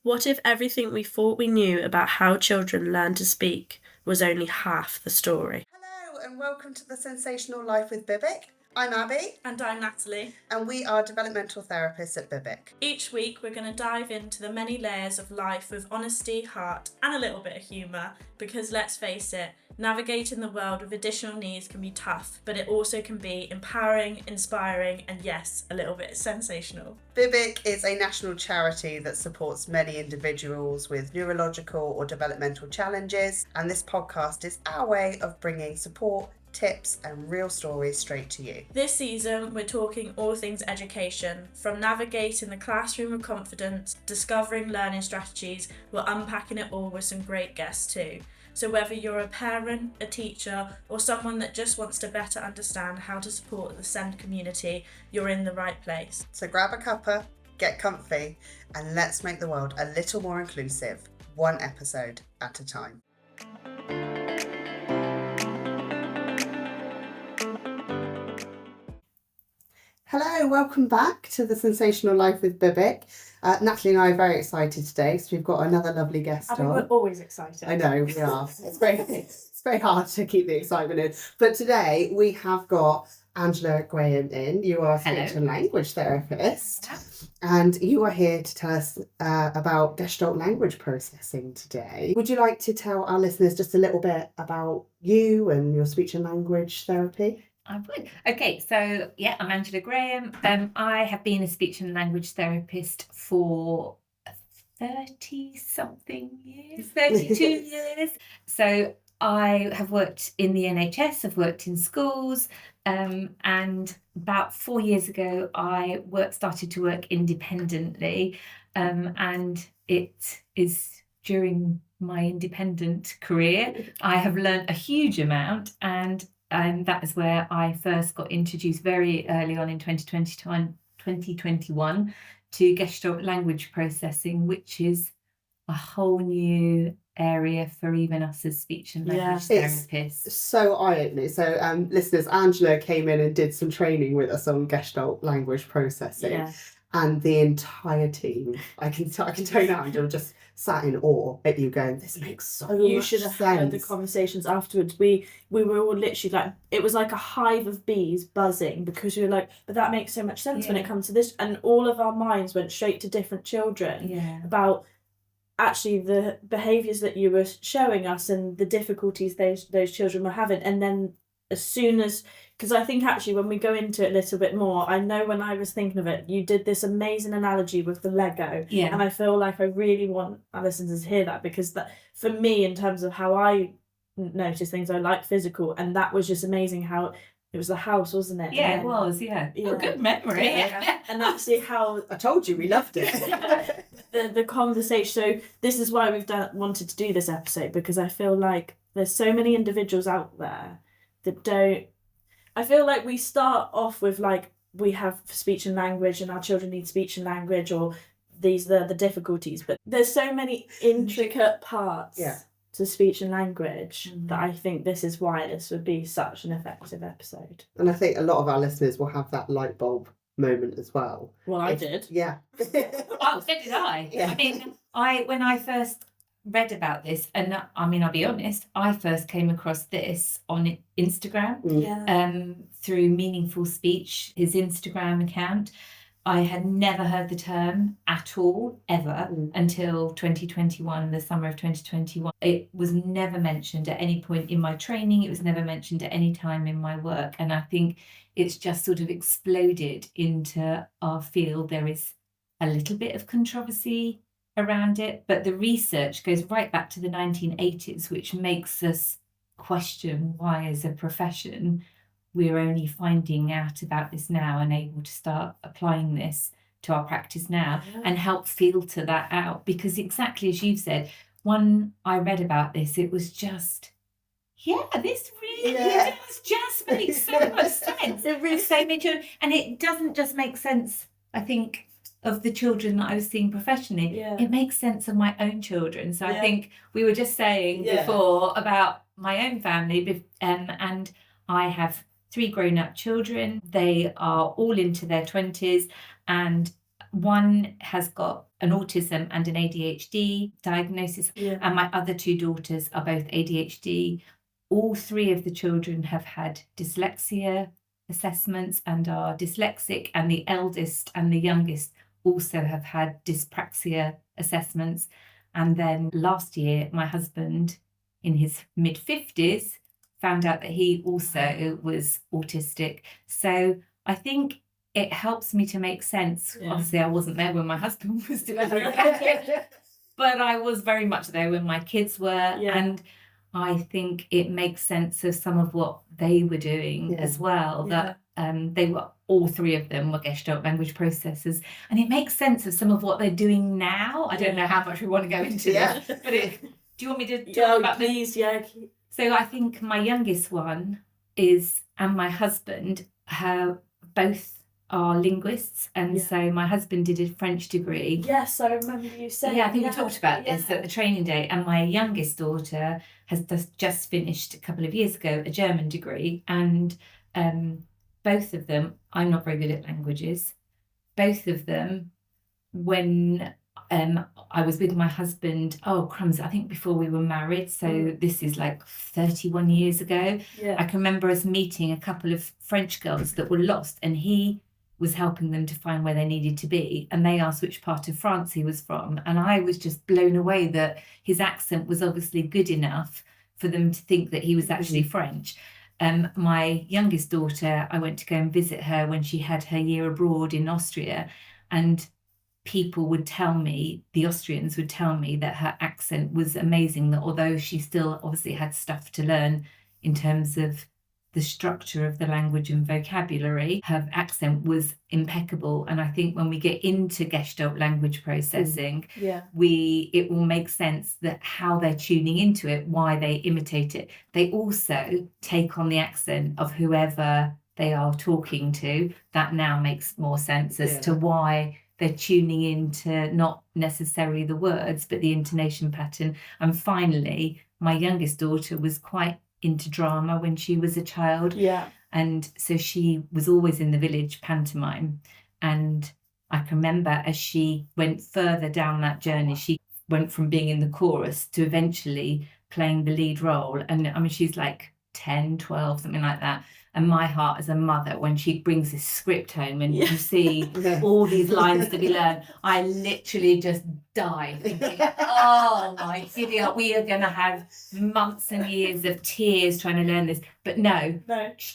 What if everything we thought we knew about how children learn to speak was only half the story? Hello and welcome to the Sensational Life with Bibic. I'm Abby. And I'm Natalie. And we are developmental therapists at Bibic. Each week we're going to dive into the many layers of life with honesty, heart and a little bit of humour, because let's face it, navigating the world with additional needs can be tough, but it also can be empowering, inspiring and yes, a little bit sensational. Bibic is a national charity that supports many individuals with neurological or developmental challenges, and this podcast is our way of bringing support, tips and real stories straight to you. This season we're talking all things education, from navigating the classroom with confidence, discovering learning strategies, we're unpacking it all with some great guests too. So whether you're a parent, a teacher or someone that just wants to better understand how to support the SEND community, you're in the right place. So grab a cuppa, get comfy and let's make the world a little more inclusive, one episode at a time. Hello, welcome back to the Sensational Life with Bibic. Natalie and I are very excited today because we've got another lovely guest on. We're always excited. I know, we are. It's very hard to keep the excitement in. But today we have got Angela Graham in. You are a speech and language therapist. And you are here to tell us about Gestalt Language Processing today. Would you like to tell our listeners just a little bit about you and your speech and language therapy? I would. Okay, so yeah, I'm Angela Graham. I have been a speech and language therapist for 30-something years, 32 years. So I have worked in the NHS, I've worked in schools, and about 4 years ago I started to work independently, and it is during my independent career I have learned a huge amount, and that is where I first got introduced very early on in 2021 to Gestalt Language Processing, which is a whole new area for even us as speech and language therapists. It's so eye-opening. So listeners, Angela came in and did some training with us on Gestalt Language Processing. Yeah. And the entire team, I can tell you now, Angela just sat in awe at you going, this makes so much sense. You should have heard the conversations afterwards. We were all literally like, it was like a hive of bees buzzing, because we were like, but that makes so much sense when it comes to this. And all of our minds went straight to different children about actually the behaviours that you were showing us and the difficulties those children were having. And then as soon as, because I think actually when we go into it a little bit more, I know when I was thinking of it, you did this amazing analogy with the Lego. Yeah. And I feel like I really want our listeners to hear that, because that, for me, in terms of how I notice things, I like physical. And that was just amazing how it was the house, wasn't it? Yeah, it was, yeah. Oh, good memory. Yeah. And actually how... I told you, we loved it. the conversation. So this is why we've wanted to do this episode, because I feel like there's so many individuals out there that don't... I feel like we start off with like, we have speech and language and our children need speech and language, or these are the difficulties, but there's so many intricate parts to speech and language that I think this is why this would be such an effective episode. And I think a lot of our listeners will have that light bulb moment as well. Well, I did. Yeah. Oh, so did I. Yeah. I mean, when I first read about this, and I mean, I'll be honest, I first came across this on Instagram through Meaningful Speech, his Instagram account. I had never heard the term at all, ever, until 2021, the summer of 2021. It was never mentioned at any point in my training. It was never mentioned at any time in my work. And I think it's just sort of exploded into our field. There is a little bit of controversy around it, but the research goes right back to the 1980s, which makes us question why, as a profession, we're only finding out about this now and able to start applying this to our practice now and help filter that out. Because exactly as you've said, when I read about this, it was just, this really does just make so much sense. It really so many, and it doesn't just make sense, I think, of the children that I was seeing professionally. It makes sense of my own children. So I think we were just saying before about my own family, and I have 3 grown-up children. They are all into their 20s, and one has got an autism and an ADHD diagnosis, and my other 2 daughters are both ADHD. All 3 of the children have had dyslexia assessments and are dyslexic, and the eldest and the youngest also have had dyspraxia assessments. And then last year, my husband, in his mid-50s, found out that he also was autistic. So I think it helps me to make sense. Obviously, I wasn't there when my husband was delivering, but I was very much there when my kids were. And I think it makes sense of some of what they were doing as well, that they were, all 3 of them were Gestalt language processors, and it makes sense of some of what they're doing now. I don't know how much we want to go into this, but do you want me to talk about these? So I think my youngest one is, and my husband, both are linguists, and so my husband did a French degree. Yes, I remember you saying. Yeah, I think we talked about this at the training day. And my youngest daughter has just finished a couple of years ago a German degree, and both of them, I'm not very good at languages. Both of them, when I was with my husband, I think before we were married, so this is like 31 years ago. I can remember us meeting a couple of French girls that were lost, and he was helping them to find where they needed to be, and they asked which part of France he was from, and I was just blown away that his accent was obviously good enough for them to think that he was actually French. My youngest daughter, I went to go and visit her when she had her year abroad in Austria, and people would tell me, the Austrians would tell me, that her accent was amazing, that although she still obviously had stuff to learn in terms of the structure of the language and vocabulary, her accent was impeccable. And I think when we get into Gestalt language processing, it will make sense that how they're tuning into it, why they imitate it. They also take on the accent of whoever they are talking to. That now makes more sense as to why they're tuning into not necessarily the words, but the intonation pattern. And finally, my youngest daughter was quite into drama when she was a child. And so she was always in the village pantomime. And I can remember as she went further down that journey, she went from being in the chorus to eventually playing the lead role. And I mean, she's like 10, 12, something like that. And my heart as a mother, when she brings this script home and you see all these lines to be learned, I literally just die thinking, oh my idiot, we are going to have months and years of tears trying to learn this. But no,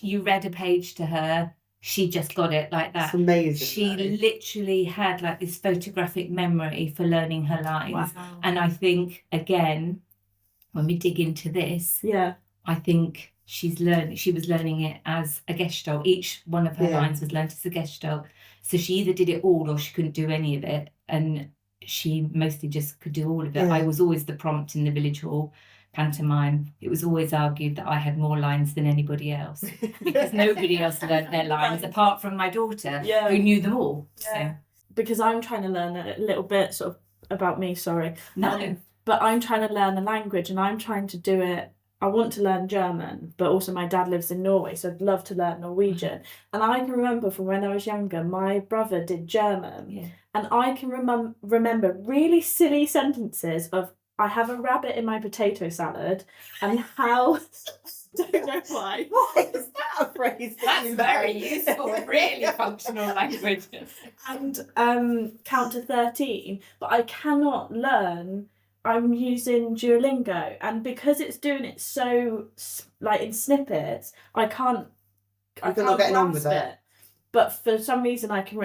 you read a page to her, she just got it like that. It's amazing. She literally had like this photographic memory for learning her lines. Wow. And I think, again, when we dig into this, I think she was learning it as a Gestalt. Each one of her lines was learnt as a Gestalt. So she either did it all or she couldn't do any of it. And she mostly just could do all of it. I was always the prompt in the village hall pantomime. It was always argued that I had more lines than anybody else because nobody else learnt their lines apart from my daughter who knew them all. So. Because I'm trying to learn a little bit sort of about me, sorry. No. But I'm trying to learn the language and I'm trying to do it. I want to learn German, but also my dad lives in Norway, so I'd love to learn Norwegian. And I can remember from when I was younger, my brother did German, and I can remember really silly sentences of, I have a rabbit in my potato salad, and how... don't know why. What is that a phrase? That's very useful, really functional language. And count to 13, but I cannot learn... I'm using Duolingo, and because it's doing it so like in snippets, I can't getting on with it. But for some reason, I can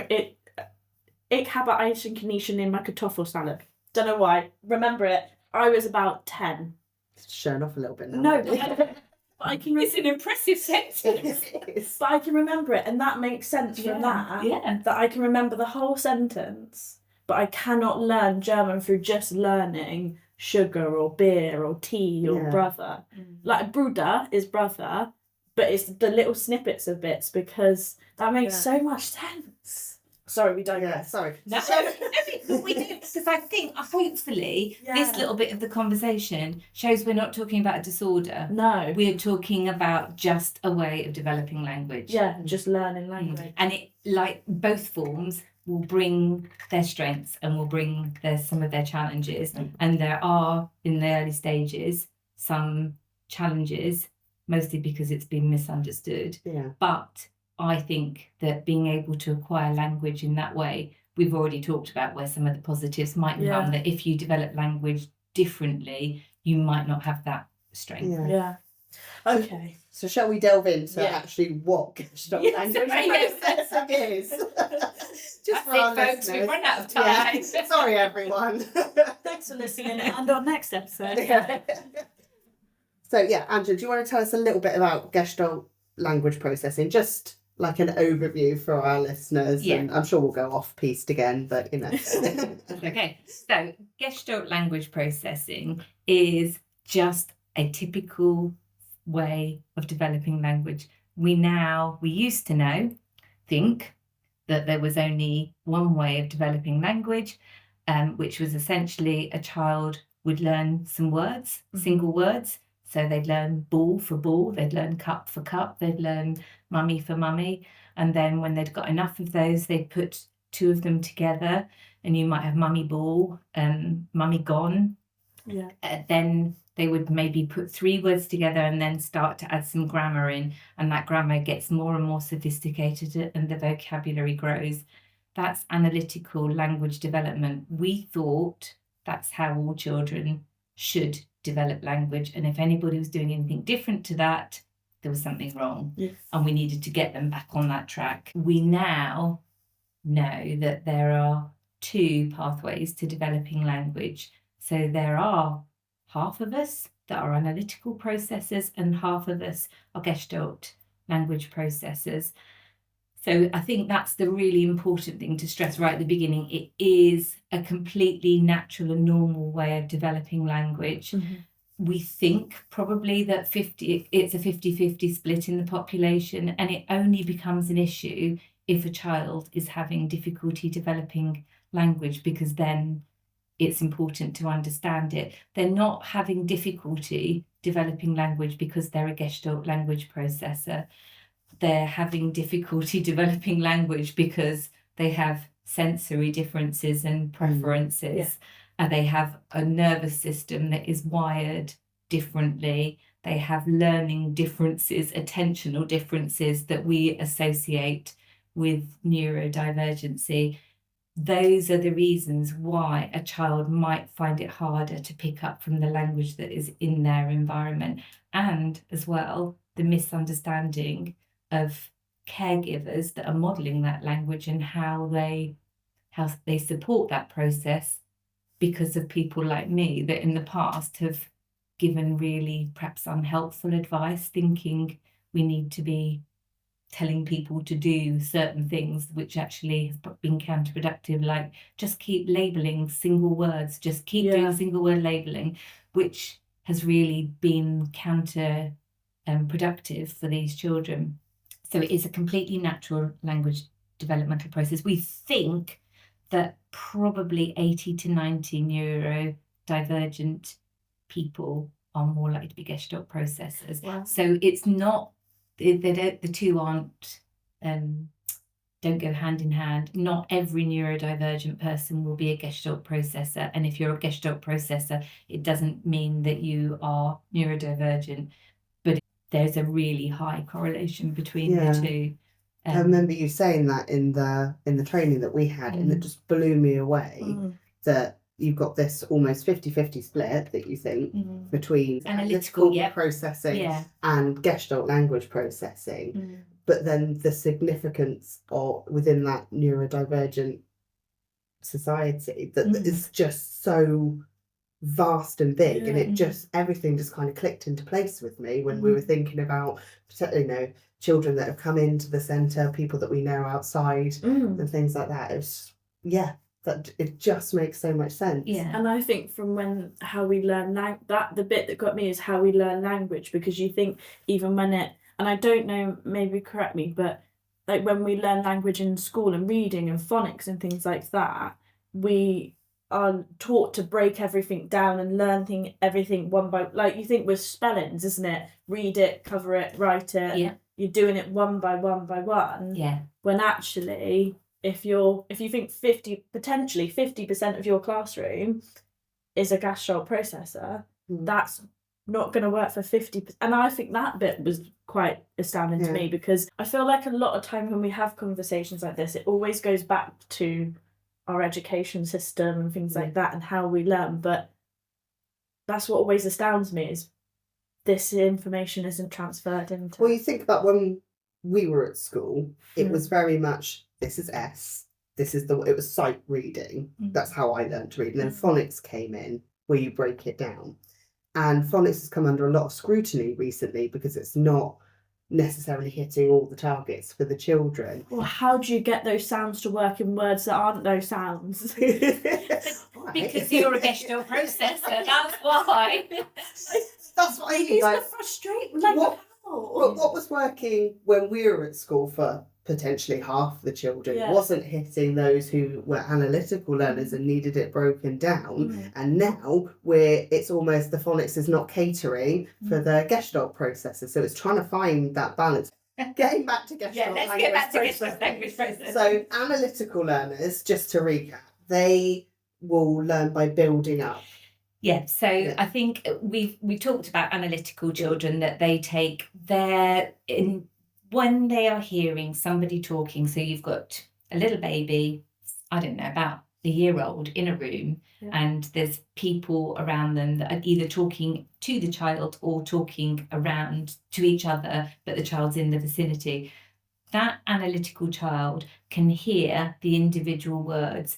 Ich habe Eisen Knischen in my Kartoffelsalat. Don't know why. Remember it. I was about 10. It's showing off a little bit now. No, but I can. It's an impressive sentence. But I can remember it, and that makes sense from that. Yeah. That I can remember the whole sentence. But I cannot learn German through just learning sugar or beer or tea or brother. Like Bruder is brother, but it's the little snippets of bits because that makes so much sense. Sorry, we don't. Yeah, sorry. No, we do, because I think hopefully this little bit of the conversation shows we're not talking about a disorder. No. We're talking about just a way of developing language. Yeah, just learning language. And it, like both forms, will bring their strengths and will bring some of their challenges. And there are, in the early stages, some challenges, mostly because it's been misunderstood. Yeah. But I think that being able to acquire language in that way, we've already talked about where some of the positives might come, that if you develop language differently, you might not have that strength. Yeah. Okay. So shall we delve into actually what Gestalt Language Processing is? Just for our folks, listeners. we've run out of time. Yeah. Sorry, everyone. Thanks for listening, and on next episode. So Angela, do you want to tell us a little bit about Gestalt Language Processing? Just like an overview for our listeners, and I'm sure we'll go off piste again, but you know. Okay, so Gestalt Language Processing is just a typical way of developing language. We used to think that there was only one way of developing language, which was essentially a child would learn some words, single words. So they'd learn ball for ball, they'd learn cup for cup, they'd learn mummy for mummy. And then when they'd got enough of those, they'd put two of them together, and you might have mummy ball and mummy gone. Yeah. Then they would maybe put three words together and then start to add some grammar in, and that grammar gets more and more sophisticated and the vocabulary grows. That's analytical language development. We thought that's how all children should develop language, and if anybody was doing anything different to that, there was something wrong. Yes. And we needed to get them back on that track. We now know that there are two pathways to developing language. So there are half of us that are analytical processors and half of us are Gestalt language processors. So I think that's the really important thing to stress right at the beginning. It is a completely natural and normal way of developing language. Mm-hmm. We think probably that it's a 50-50 split in the population, and it only becomes an issue if a child is having difficulty developing language, because then it's important to understand it. They're not having difficulty developing language because they're a Gestalt language processor. They're having difficulty developing language because they have sensory differences and preferences. And they have a nervous system that is wired differently. They have learning differences, attentional differences that we associate with neurodivergency. Those are the reasons why a child might find it harder to pick up from the language that is in their environment. And as well, the misunderstanding of caregivers that are modelling that language and how they support that process, because of people like me that in the past have given really perhaps unhelpful advice, thinking we need to be telling people to do certain things which actually have been counterproductive, like just keep labelling single words, just keep doing single word labelling, which has really been counter productive for these children. So it is a completely natural language developmental process. We think that probably 80 to 90 neurodivergent people are more likely to be Gestalt processors. Wow. So it's not, the two aren't, don't go hand in hand. Not every neurodivergent person will be a Gestalt processor. And if you're a Gestalt processor, it doesn't mean that you are neurodivergent, but there's a really high correlation between the two. I remember you saying that in the training that we had, and it just blew me away that you've got this almost 50-50 split that you think between analytical processing and Gestalt language processing, but then the significance of within that neurodivergent society that is just so vast and big, and it just everything just kind of clicked into place with me when we were thinking about, you know, children that have come into the centre, people that we know outside and things like that. It's that it just makes so much sense. And I think from how we learn that the bit that got me is how we learn language, because you think even when it, and I don't know, maybe correct me, but like when we learn language in school and reading and phonics and things like that, we are taught to break everything down and learn everything one by, like you think with spellings, isn't it? Read it, cover it, write it. You're doing it one by one by one. When actually if you think potentially 50% of your classroom is a Gestalt processor, that's not going to work for 50%. And I think that bit was quite astounding to me, because I feel like a lot of time when we have conversations like this, it always goes back to our education system and things like that and how we learn. But that's what always astounds me, is this information isn't transferred into... Well, you think about when we were at school, it was very much, this is S, it was sight reading. That's how I learned to read. And then phonics came in, where you break it down. And phonics has come under a lot of scrutiny recently because it's not necessarily hitting all the targets for the children. Well, how do you get those sounds to work in words that aren't those sounds? Because you're a Gestalt processor, that's why. That's what I mean. It's frustrating. What was working when we were at school for potentially half the children wasn't hitting those who were analytical learners and needed it broken down. And now it's almost the phonics is not catering for the Gestalt processor. So it's trying to find that balance. Getting back to Gestalt language processing. So analytical learners, just to recap, they will learn by building up. Yeah, so I think we talked about analytical children, that they take when they are hearing somebody talking. So you've got a little baby, I don't know, about a year old in a room, and there's people around them that are either talking to the child or talking around to each other, but the child's in the vicinity. That analytical child can hear the individual words,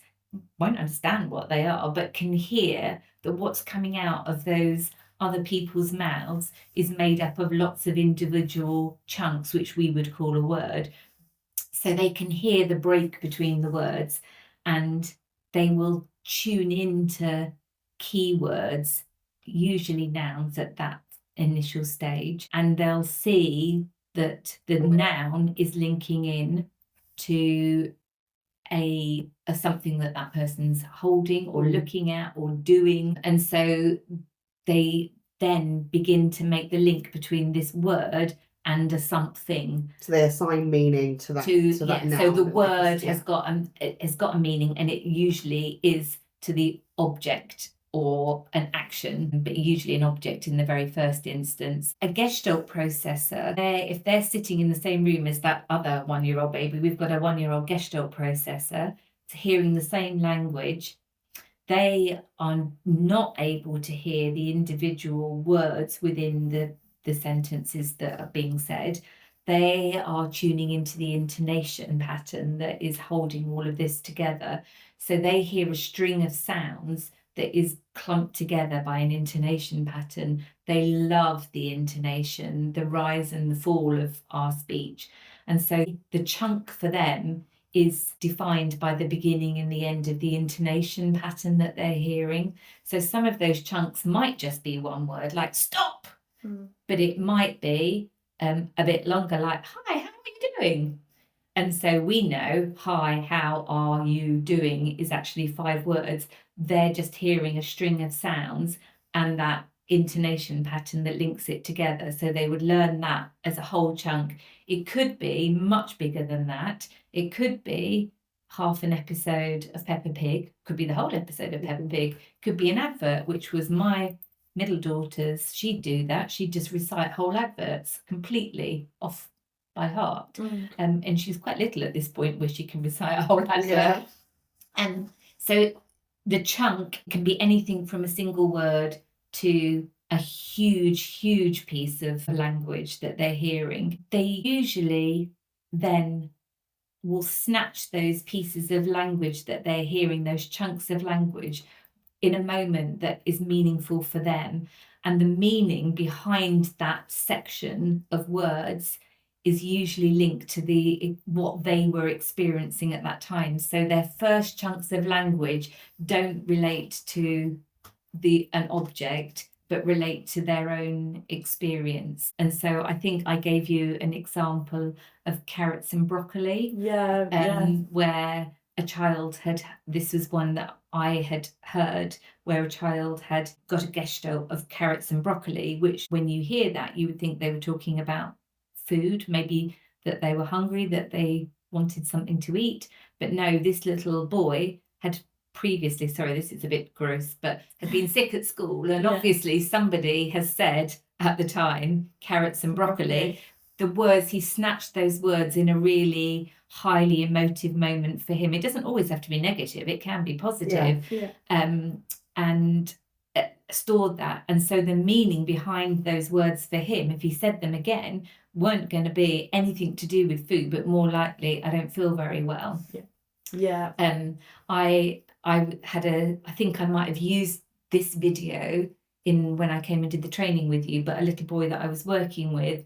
won't understand what they are, but can hear that what's coming out of those other people's mouths is made up of lots of individual chunks, which we would call a word. So they can hear the break between the words, and they will tune into keywords, usually nouns, at that initial stage, and they'll see that the noun is linking in to a something that person's holding or looking at or doing. And so they then begin to make the link between this word and a something. So they assign meaning to that. Noun. So the word has got a meaning, and it usually is to the object or an action, but usually an object in the very first instance. A Gestalt processor, if they're sitting in the same room as that other 1-year-old baby, we've got a 1-year-old Gestalt processor, hearing the same language. They are not able to hear the individual words within the sentences that are being said. They are tuning into the intonation pattern that is holding all of this together. So they hear a string of sounds that is clumped together by an intonation pattern. They love the intonation, the rise and the fall of our speech. And so the chunk for them is defined by the beginning and the end of the intonation pattern that they're hearing. So some of those chunks might just be one word, like stop, but it might be a bit longer, like, hi, how are you doing? And so we know, hi, how are you doing is actually 5 words. They're just hearing a string of sounds and that intonation pattern that links it together. So they would learn that as a whole chunk. It could be much bigger than that. It could be half an episode of Peppa Pig, could be the whole episode of Peppa Pig, could be an advert, which was my middle daughter's. She'd do that. She'd just recite whole adverts completely off by heart. And she's quite little at this point where she can recite a whole advert. And so the chunk can be anything from a single word to a huge piece of language that they're hearing. They usually then will snatch those pieces of language that they're hearing, those chunks of language, in a moment that is meaningful for them. And the meaning behind that section of words is usually linked to what they were experiencing at that time. So their first chunks of language don't relate to an object, but relate to their own experience. And so I think I gave you an example of carrots and broccoli, where a child this was one that I had heard, where a child had got a gestalt of carrots and broccoli, which when you hear that, you would think they were talking about food, maybe that they were hungry, that they wanted something to eat. But no, this little boy had previously, sorry, this is a bit gross, but had been sick at school. And obviously somebody has said at the time, carrots and broccoli. The words, he snatched those words in a really highly emotive moment for him. It doesn't always have to be negative, it can be positive. And stored that. And so the meaning behind those words for him, if he said them again, weren't going to be anything to do with food, but more likely, I don't feel very well. I think I might have used this video when I came and did the training with you, but a little boy that I was working with,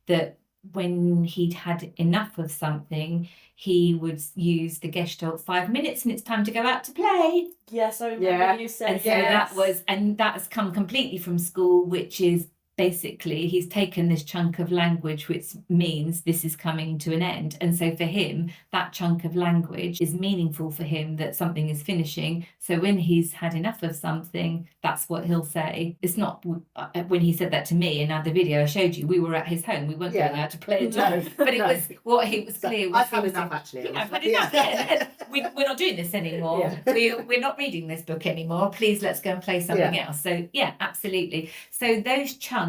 that when he'd had enough of something, he would use the Gestalt 5 minutes and it's time to go out to play. Yes, I remember you said. And that has come completely from school, which is basically he's taken this chunk of language, which means this is coming to an end. And so for him, that chunk of language is meaningful for him, that something is finishing. So when he's had enough of something, that's what he'll say. It's not when he said that to me in the video I showed you, we were at his home, we weren't going out to play. But it was what he was clear. I've had enough, actually. I've had enough. We're not doing this anymore. We're not reading this book anymore. Please, let's go and play something else. So yeah, absolutely. So those chunks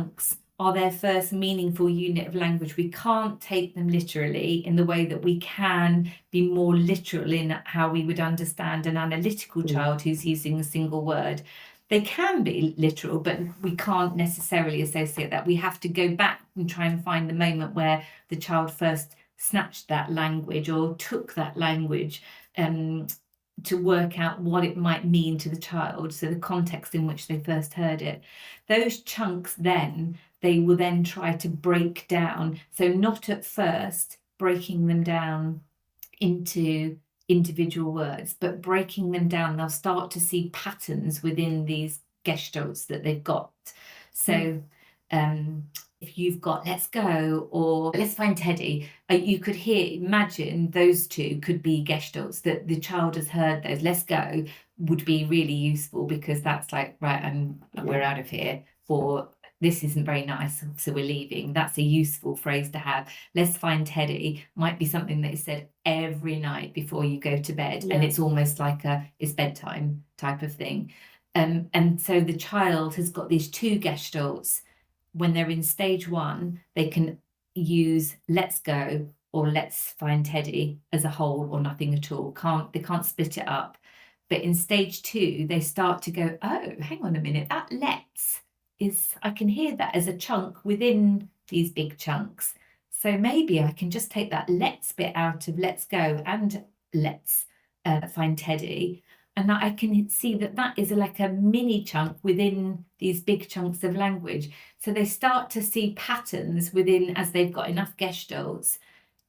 are their first meaningful unit of language. We can't take them literally in the way that we can be more literal in how we would understand an analytical child who's using a single word. They can be literal, but we can't necessarily associate that. We have to go back and try and find the moment where the child first snatched that language or took that language to work out what it might mean to the child, so the context in which they first heard it. Those chunks then, they will then try to break down, so not at first breaking them down into individual words, but breaking them down, they'll start to see patterns within these gestalts that they've got. So if you've got let's go or let's find Teddy, you could imagine those two could be gestalts that the child has heard. Those let's go would be really useful, because that's like, right, and we're out of here, or this isn't very nice, so we're leaving. That's a useful phrase to have. Let's find Teddy might be something that is said every night before you go to bed, and it's almost like it's bedtime type of thing. And so the child has got these two gestalts. When they're in stage 1, they can use let's go or let's find Teddy as a whole or nothing at all. They can't split it up. But in stage 2, they start to go, oh, hang on a minute, that let's I can hear that as a chunk within these big chunks. So maybe I can just take that let's bit out of let's go and let's find Teddy. And I can see that is like a mini chunk within these big chunks of language. So they start to see patterns within, as they've got enough gestalts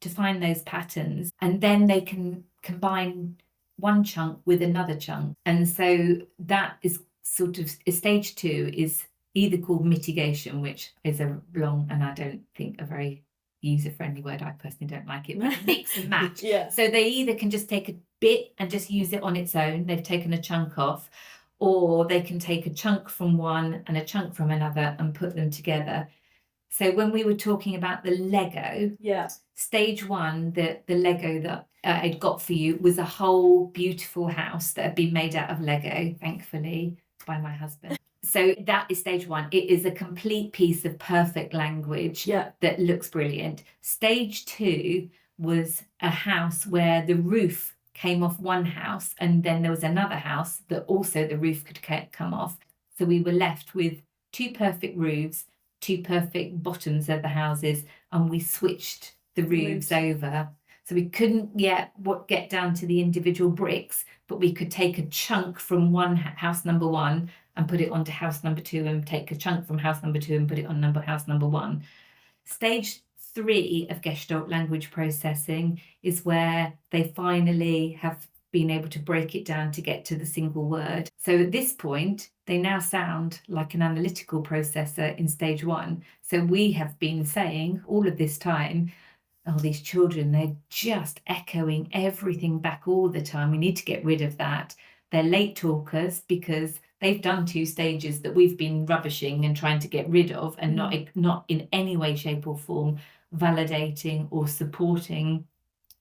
to find those patterns. And then they can combine one chunk with another chunk. And so that is sort of, stage 2 is either called mitigation, which is a long, and I don't think a very user-friendly word. I personally don't like it, but mix and match. So they either can just take a bit and just use it on its own, they've taken a chunk off, or they can take a chunk from one and a chunk from another and put them together. So when we were talking about the Lego, stage 1, the Lego that I'd got for you was a whole beautiful house that had been made out of Lego, thankfully, by my husband. So that is stage 1. It is a complete piece of perfect language that looks brilliant. Stage 2 was a house where the roof came off one house, and then there was another house that also the roof could come off. So we were left with 2 perfect roofs, 2 perfect bottoms of the houses, and we switched the roofs over. So we couldn't get down to the individual bricks, but we could take a chunk from house number 1 and put it onto house number 2, and take a chunk from house number 2 and put it on house number 1. Stage 3 of Gestalt Language Processing is where they finally have been able to break it down to get to the single word. So at this point, they now sound like an analytical processor in stage 1. So we have been saying all of this time, oh, these children, they're just echoing everything back all the time. We need to get rid of that. They're late talkers because they've done 2 stages that we've been rubbishing and trying to get rid of, and not in any way, shape or form validating or supporting.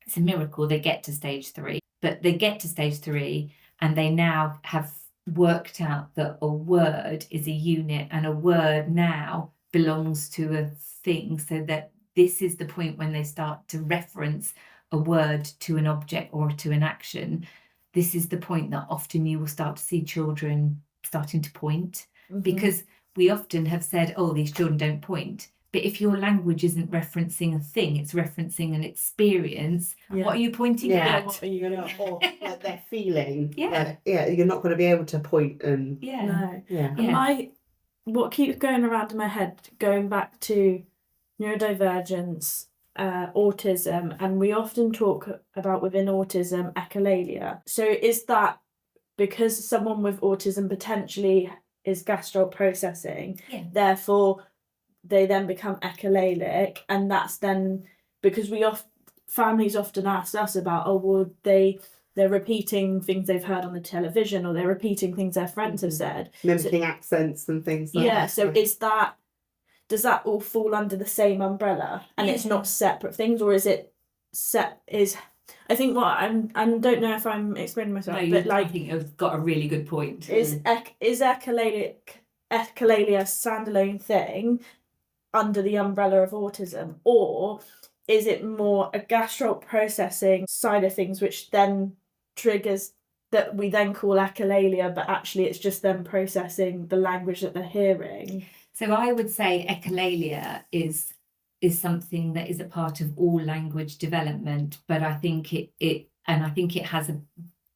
It's a miracle they get to stage 3. But they get to stage 3 and they now have worked out that a word is a unit, and a word now belongs to a thing, so that this is the point when they start to reference a word to an object or to an action. This is the point that often you will start to see children starting to point, because we often have said, oh, these children don't point. But if your language isn't referencing a thing, it's referencing an experience, what are you pointing at? What are you going to... Or like their feeling. Yeah. You're not going to be able to point and... No. Yeah. And what keeps going around in my head, going back to neurodivergence, autism, and we often talk about within autism echolalia. So is that because someone with autism potentially is gestalt processing, therefore they then become echolalic, and that's then because families often ask us about, oh, well, they're repeating things they've heard on the television, or they're repeating things their friends have said, mimicking accents and things like that. So does that all fall under the same umbrella, and it's not separate things, or is it I think what I don't know if I'm explaining myself, but I think you've got a really good point. Is echolalia a standalone thing under the umbrella of autism, or is it more a gestalt processing side of things, which then triggers that we then call echolalia, but actually it's just them processing the language that they're hearing? So I would say echolalia is something that is a part of all language development, but I think it has a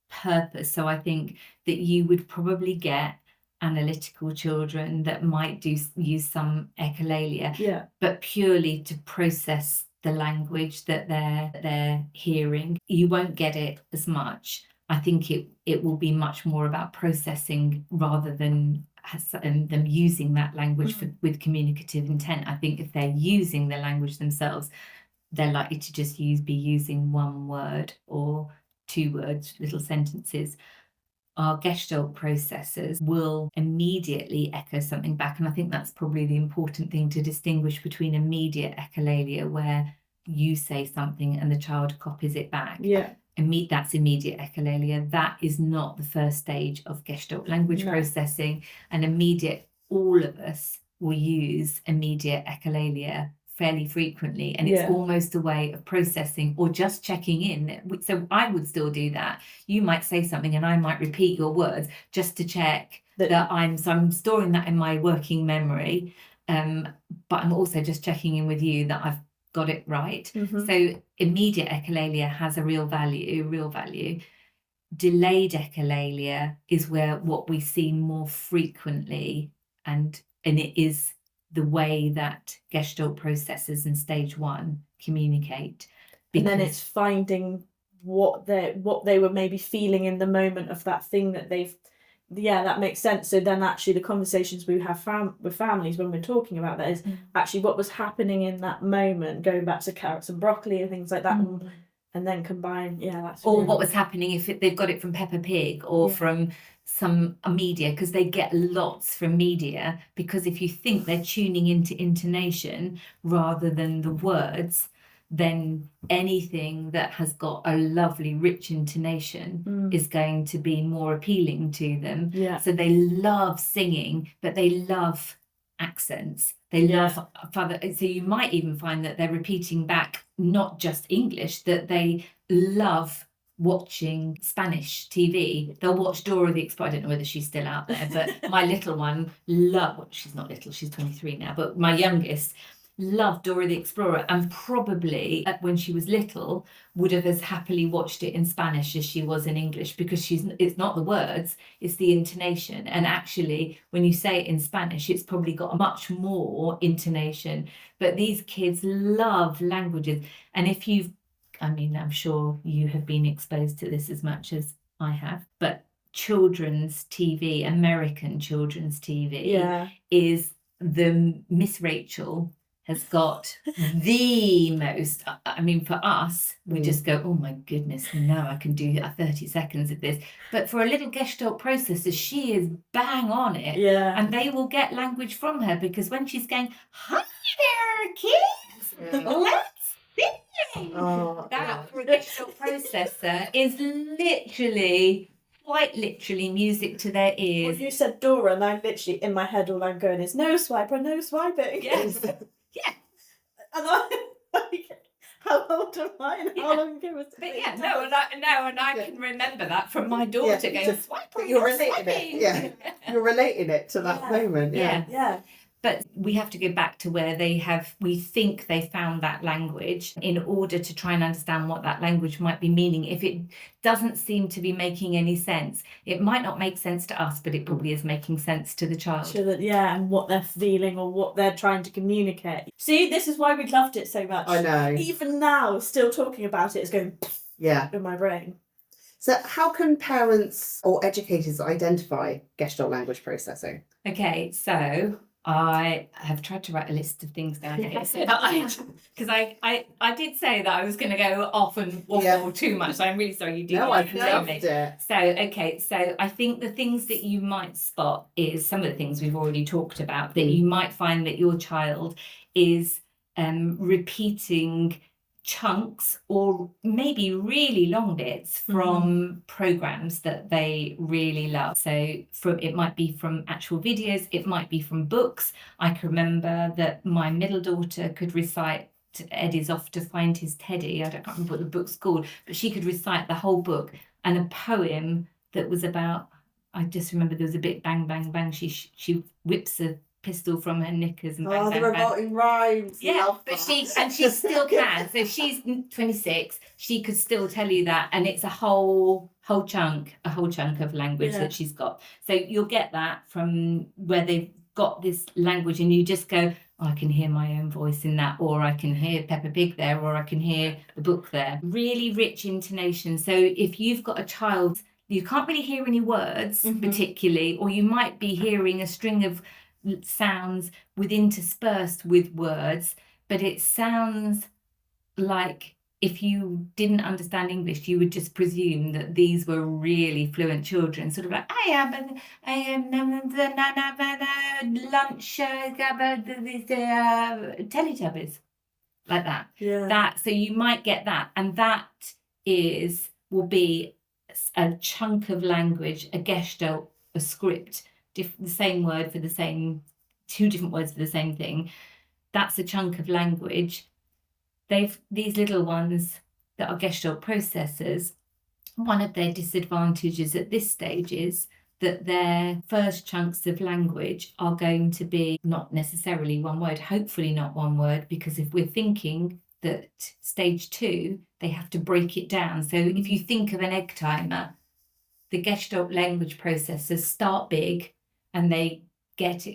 purpose. So I think that you would probably get analytical children that might use some echolalia, but purely to process the language that they're hearing. You won't get it as much. I think it will be much more about processing rather than them using that language with communicative intent. I think if they're using the language themselves, they're likely to just be using one word or 2 words, little sentences. Our Gestalt processors will immediately echo something back, and I think that's probably the important thing to distinguish between immediate echolalia, where you say something and the child copies it back. That's immediate echolalia. That is not the first stage of Gestalt language processing. And all of us will use immediate echolalia fairly frequently, and it's almost a way of processing or just checking in. So I would still do that. You might say something and I might repeat your words just to check that I'm storing that in my working memory, but I'm also just checking in with you that I've got it right. So immediate echolalia has a real value. Delayed echolalia is what we see more frequently, and it is the way that Gestalt processors in stage 1 communicate. And then it's finding what they were maybe feeling in the moment of that thing that they've... that makes sense. So then actually the conversations we have with families when we're talking about that is actually what was happening in that moment, going back to carrots and broccoli and things like that, and then combine. That's or what was happening if they've got it from Peppa Pig or from some media, because they get lots from media, because if you think they're tuning into intonation rather than the words, then anything that has got a lovely rich intonation is going to be more appealing to them. So they love singing, but they love accents. They love so you might even find that they're repeating back not just English, that they love watching Spanish TV. They'll watch Dora the Explorer. I don't know whether she's still out there, but my little one she's not little, she's 23 now, but my youngest loved Dora the Explorer, and probably when she was little would have as happily watched it in Spanish as she was in English, because it's not the words, it's the intonation. And actually when you say it in Spanish, it's probably got much more intonation. But these kids love languages, and I'm sure you have been exposed to this as much as I have, but children's TV, American children's TV, is the Miss Rachel has got the most, for us, we just go, oh my goodness, no, I can do 30 seconds of this. But for a little Gestalt processor, she is bang on it. And they will get language from her, because when she's going, hi there, kids, let's That for a Gestalt processor is literally, quite literally, music to their Well, ears. you said Dora, and I'm literally in my head, all I'm going is no swiper, no swiping. Yes. Yeah. And I'm like, how old am I and how long ago was it? But yeah, I can remember that from my daughter going, swipe. But you're relating it. Yeah. You're relating it to that moment. Yeah. Yeah. But we have to go back to where we think they found that language in order to try and understand what that language might be meaning. If it doesn't seem to be making any sense, it might not make sense to us, but it probably is making sense to the child. Sure that, and what they're feeling or what they're trying to communicate. See, this is why we loved it so much. I know. Even now, still talking about it is going in my brain. So how can parents or educators identify Gestalt language processing? Okay, so I have tried to write a list of things down here because I did say that I was going to go off and waffle too much. So I'm really sorry you didn't. No, I've loved it. So I think the things that you might spot is some of the things we've already talked about, that you might find that your child is repeating chunks or maybe really long bits from programs that they really love. So it might be from actual videos, it might be from books. I can remember that my middle daughter could recite Eddie's Off to Find His Teddy. I can't remember what the book's called, but she could recite the whole book, and a poem that was about, I just remember there was a bit bang bang bang, she whips a pistol from her knickers and bang, the revolting rhymes. Yeah, but she still can. So she's 26. She could still tell you that, and it's a whole chunk of language that she's got. So you'll get that from where they've got this language, and you just go, I can hear my own voice in that, or I can hear Peppa Pig there, or I can hear the book there. Really rich intonation. So if you've got a child, you can't really hear any words particularly, or you might be hearing a string of sounds interspersed with words, but it sounds like if you didn't understand English, you would just presume that these were really fluent children, sort of like I am lunch Teletubbies, like that. That, so you might get that, and that will be a chunk of language, a gestalt, a script. The same word for the same, two different words for the same thing. That's a chunk of language. These little ones that are Gestalt processors, one of their disadvantages at this stage is that their first chunks of language are going to be not necessarily one word, hopefully not one word, because if we're thinking that stage 2, they have to break it down. So if you think of an egg timer, the Gestalt language processors start big, and they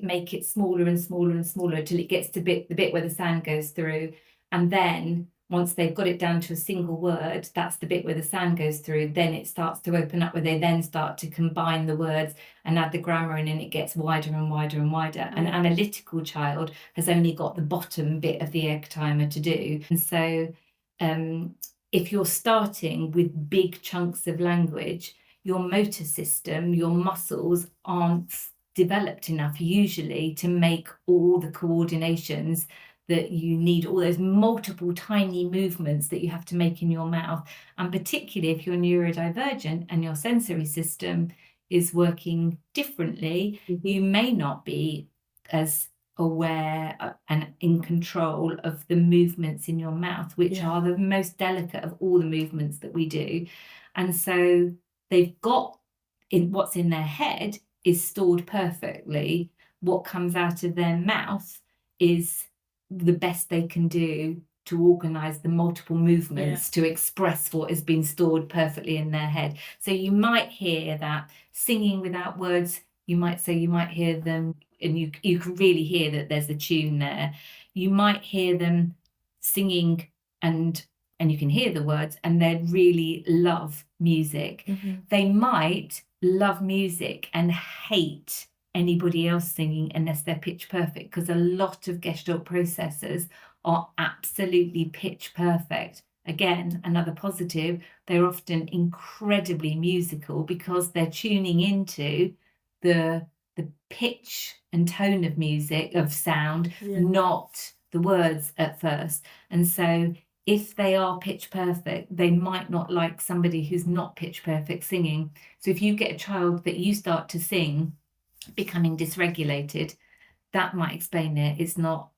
make it smaller and smaller and smaller till it gets to the bit where the sound goes through. And then once they've got it down to a single word, that's the bit where the sound goes through. Then it starts to open up, where they then start to combine the words and add the grammar in, and it gets wider and wider and wider. An analytical child has only got the bottom bit of the egg timer to do. And so if you're starting with big chunks of language, your motor system, your muscles aren't developed enough usually to make all the coordinations that you need, all those multiple tiny movements that you have to make in your mouth. And particularly if you're neurodivergent and your sensory system is working differently, you may not be as aware and in control of the movements in your mouth, which are the most delicate of all the movements that we do. And so they've got what's in their head is stored perfectly. What comes out of their mouth is the best they can do to organise the multiple movements to express what has been stored perfectly in their head. So you might hear that singing without words, you might hear them, and you can really hear that there's a tune there. You might hear them singing and you can hear the words, and they really love music. They might love music and hate anybody else singing unless they're pitch perfect, because a lot of Gestalt processors are absolutely pitch perfect. Again, another positive, they're often incredibly musical because they're tuning into the pitch and tone of music, of sound, not the words at first. And so if they are pitch perfect, they might not like somebody who's not pitch perfect singing. So if you get a child that you start to sing becoming dysregulated, that might explain it. It's not,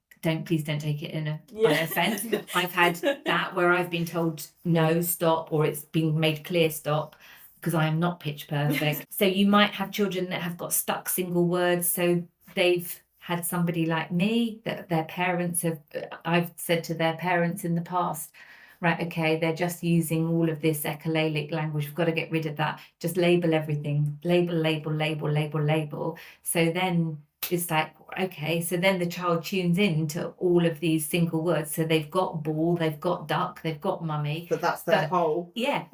please don't take it in by offense. I've had that where I've been told no, stop, or it's been made clear stop, because I am not pitch perfect. So you might have children that have got stuck single words. So they've had somebody like me that their parents have, I've said to their parents in the past, right, okay, they're just using all of this echolalic language. We've got to get rid of that. Just label everything. Label. So then it's like, okay, so then the child tunes in to all of these single words. So they've got ball, they've got duck, they've got mummy. But that's their whole. Yeah.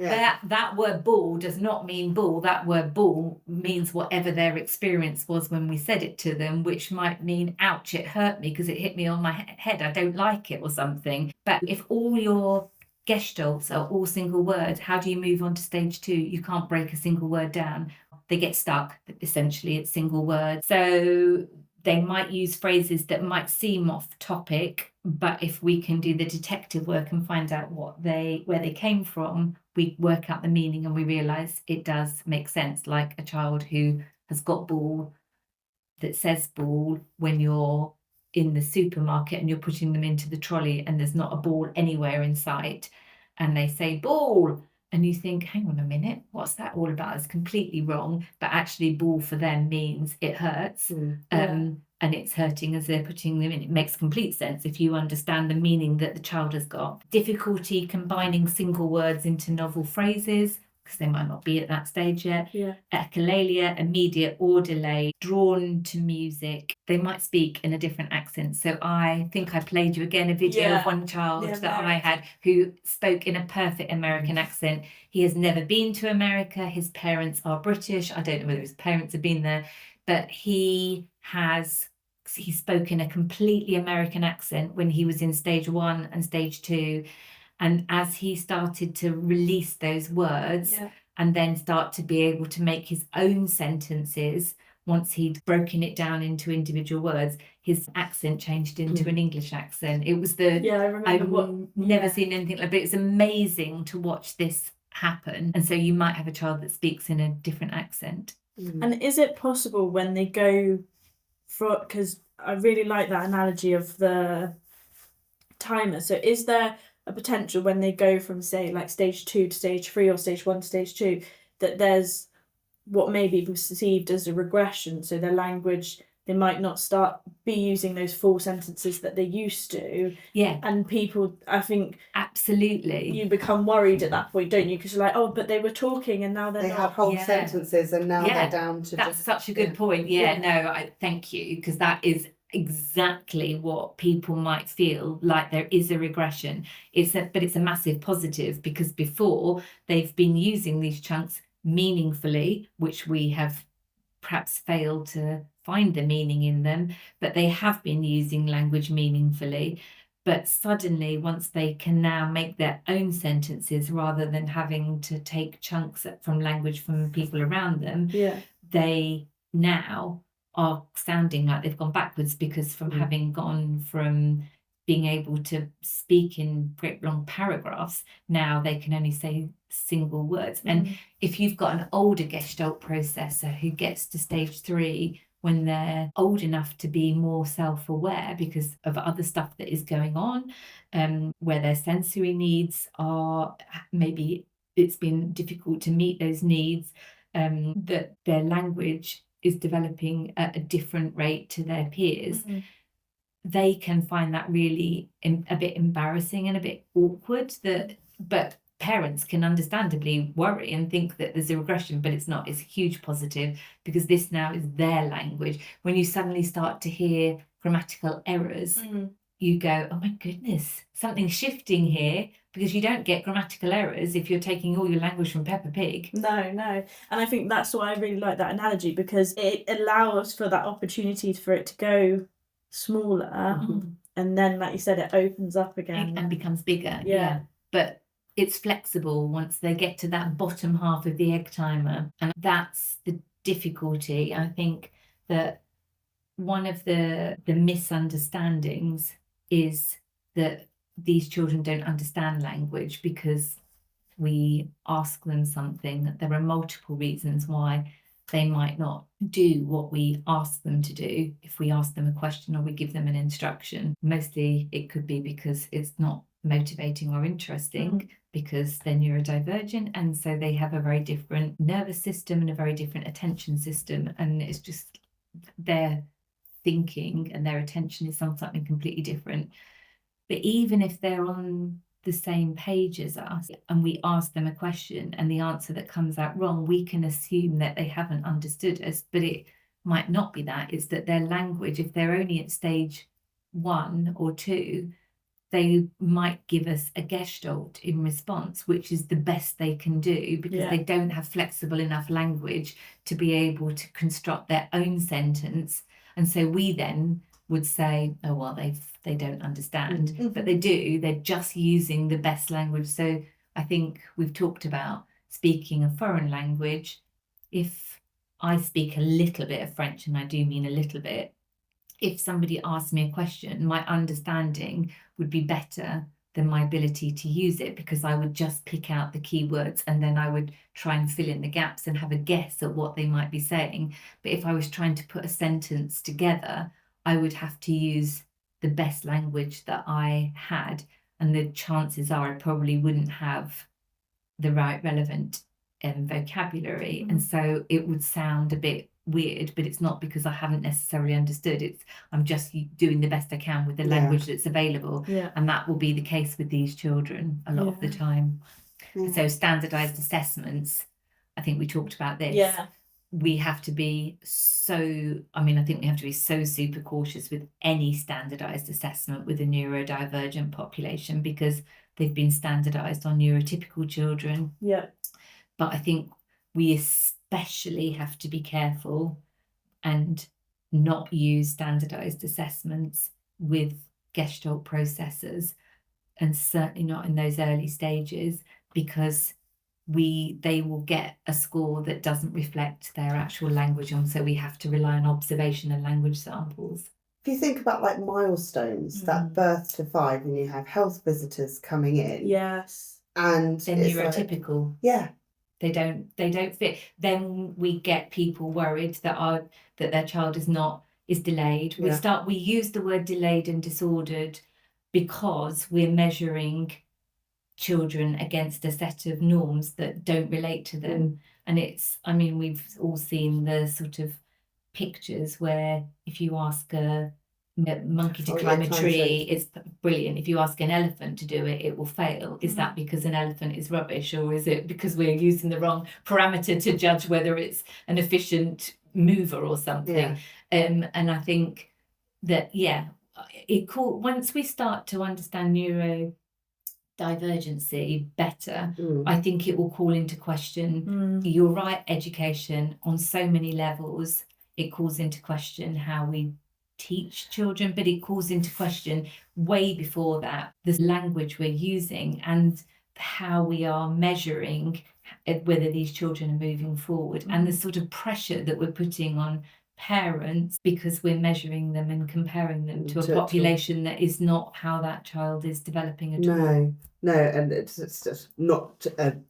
That word ball does not mean ball. That word ball means whatever their experience was when we said it to them, which might mean, ouch, it hurt me because it hit me on my head. I don't like it or something. But if all your gestalts are all single words, how do you move on to stage 2? You can't break a single word down. They get stuck. Essentially, it's single words. So they might use phrases that might seem off topic, but if we can do the detective work and find out where they came from, we work out the meaning and we realise it does make sense. Like a child who has got ball, that says ball when you're in the supermarket and you're putting them into the trolley and there's not a ball anywhere in sight, and they say ball. And you think, hang on a minute, what's that all about? It's completely wrong. But actually, ball for them means it hurts. And it's hurting as they're putting them in. It makes complete sense if you understand the meaning that the child has got. Difficulty combining single words into novel phrases, because they might not be at that stage yet. Echolalia, immediate or delay, drawn to music. They might speak in a different accent. So I think I played you again a video of one child that I had who spoke in a perfect American accent. He has never been to America. His parents are British. I don't know whether his parents have been there, but he spoke in a completely American accent when he was in stage 1 and stage 2. And as he started to release those words and then start to be able to make his own sentences, once he'd broken it down into individual words, his accent changed into an English accent. It was I remember never seen anything like that. It's amazing to watch this happen. And so you might have a child that speaks in a different accent. And is it possible when they go for, because I really like that analogy of the timer. So is there a potential when they go from, say, like stage 2 to stage 3 or stage 1 to stage 2, that there's what may be perceived as a regression? So their language, they might not be using those full sentences that they used to. And people, I think, absolutely, you become worried at that point, don't you? Because you're like, oh, but they were talking and now they have whole sentences and now they're down to that's such a good point. I thank you, because that is exactly what people might feel like. There is a regression. But it's a massive positive, because before they've been using these chunks meaningfully, which we have perhaps failed to find the meaning in them, but they have been using language meaningfully. But suddenly, once they can now make their own sentences rather than having to take chunks from language from people around them, they now are sounding like they've gone backwards, because from having gone from being able to speak in great long paragraphs, now they can only say single words. And if you've got an older Gestalt processor who gets to stage 3 when they're old enough to be more self-aware because of other stuff that is going on, where their sensory needs are, maybe it's been difficult to meet those needs, that their language is developing at a different rate to their peers, they can find that really a bit embarrassing and a bit awkward. But parents can understandably worry and think that there's a regression, but it's not. It's a huge positive, because this now is their language. When you suddenly start to hear grammatical errors, you go, oh my goodness, something's shifting here, because you don't get grammatical errors if you're taking all your language from Peppa Pig. No. And I think that's why I really like that analogy, because it allows for that opportunity for it to go smaller, and then, like you said, it opens up again and becomes bigger. But it's flexible once they get to that bottom half of the egg timer, and that's the difficulty. I think that one of the misunderstandings is that these children don't understand language because we ask them something. There are multiple reasons why they might not do what we ask them to do if we ask them a question or we give them an instruction. Mostly it could be because it's not motivating or interesting, because they're neurodivergent, and so they have a very different nervous system and a very different attention system, and it's just their thinking and their attention is on something completely different. But even if they're on the same page as us and we ask them a question and the answer that comes out wrong, we can assume that they haven't understood us, but it might not be that. It's that their language, if they're only at stage 1 or 2, they might give us a gestalt in response, which is the best they can do, because they don't have flexible enough language to be able to construct their own sentence. And so we then would say, oh, well, they don't understand, but they do. They're just using the best language. So I think we've talked about speaking a foreign language. If I speak a little bit of French, and I do mean a little bit, if somebody asks me a question, my understanding would be better than my ability to use it, because I would just pick out the key words and then I would try and fill in the gaps and have a guess at what they might be saying. But if I was trying to put a sentence together, I would have to use the best language that I had, and the chances are I probably wouldn't have the right relevant vocabulary, and so it would sound a bit weird, but it's not because I haven't necessarily understood. It's I'm just doing the best I can with the language that's available, and that will be the case with these children a lot of the time. So standardized assessments, I think we talked about this. We have to be I think we have to be so super cautious with any standardized assessment with a neurodivergent population, because they've been standardized on neurotypical children. But I think we especially have to be careful and not use standardized assessments with Gestalt processors, and certainly not in those early stages, because they will get a score that doesn't reflect their actual language on, so we have to rely on observation and language samples. If you think about like milestones, that birth to 5, and you have health visitors coming in, and they're neurotypical, they don't fit, then we get people worried that their child is delayed. We use the word delayed and disordered because we're measuring children against a set of norms that don't relate to them. And we've all seen the sort of pictures where if you ask a monkey to climb a tree, it's brilliant. If you ask an elephant to do it, it will fail. Is that because an elephant is rubbish, or is it because we're using the wrong parameter to judge whether it's an efficient mover or something? And I think that once we start to understand neurodivergency better, I think it will call into question, you're right, education on so many levels. It calls into question how we teach children, but it calls into question way before that the language we're using and how we are measuring whether these children are moving forward, and the sort of pressure that we're putting on parents because we're measuring them and comparing them to a population that is not how that child is developing at all. No, and it's just not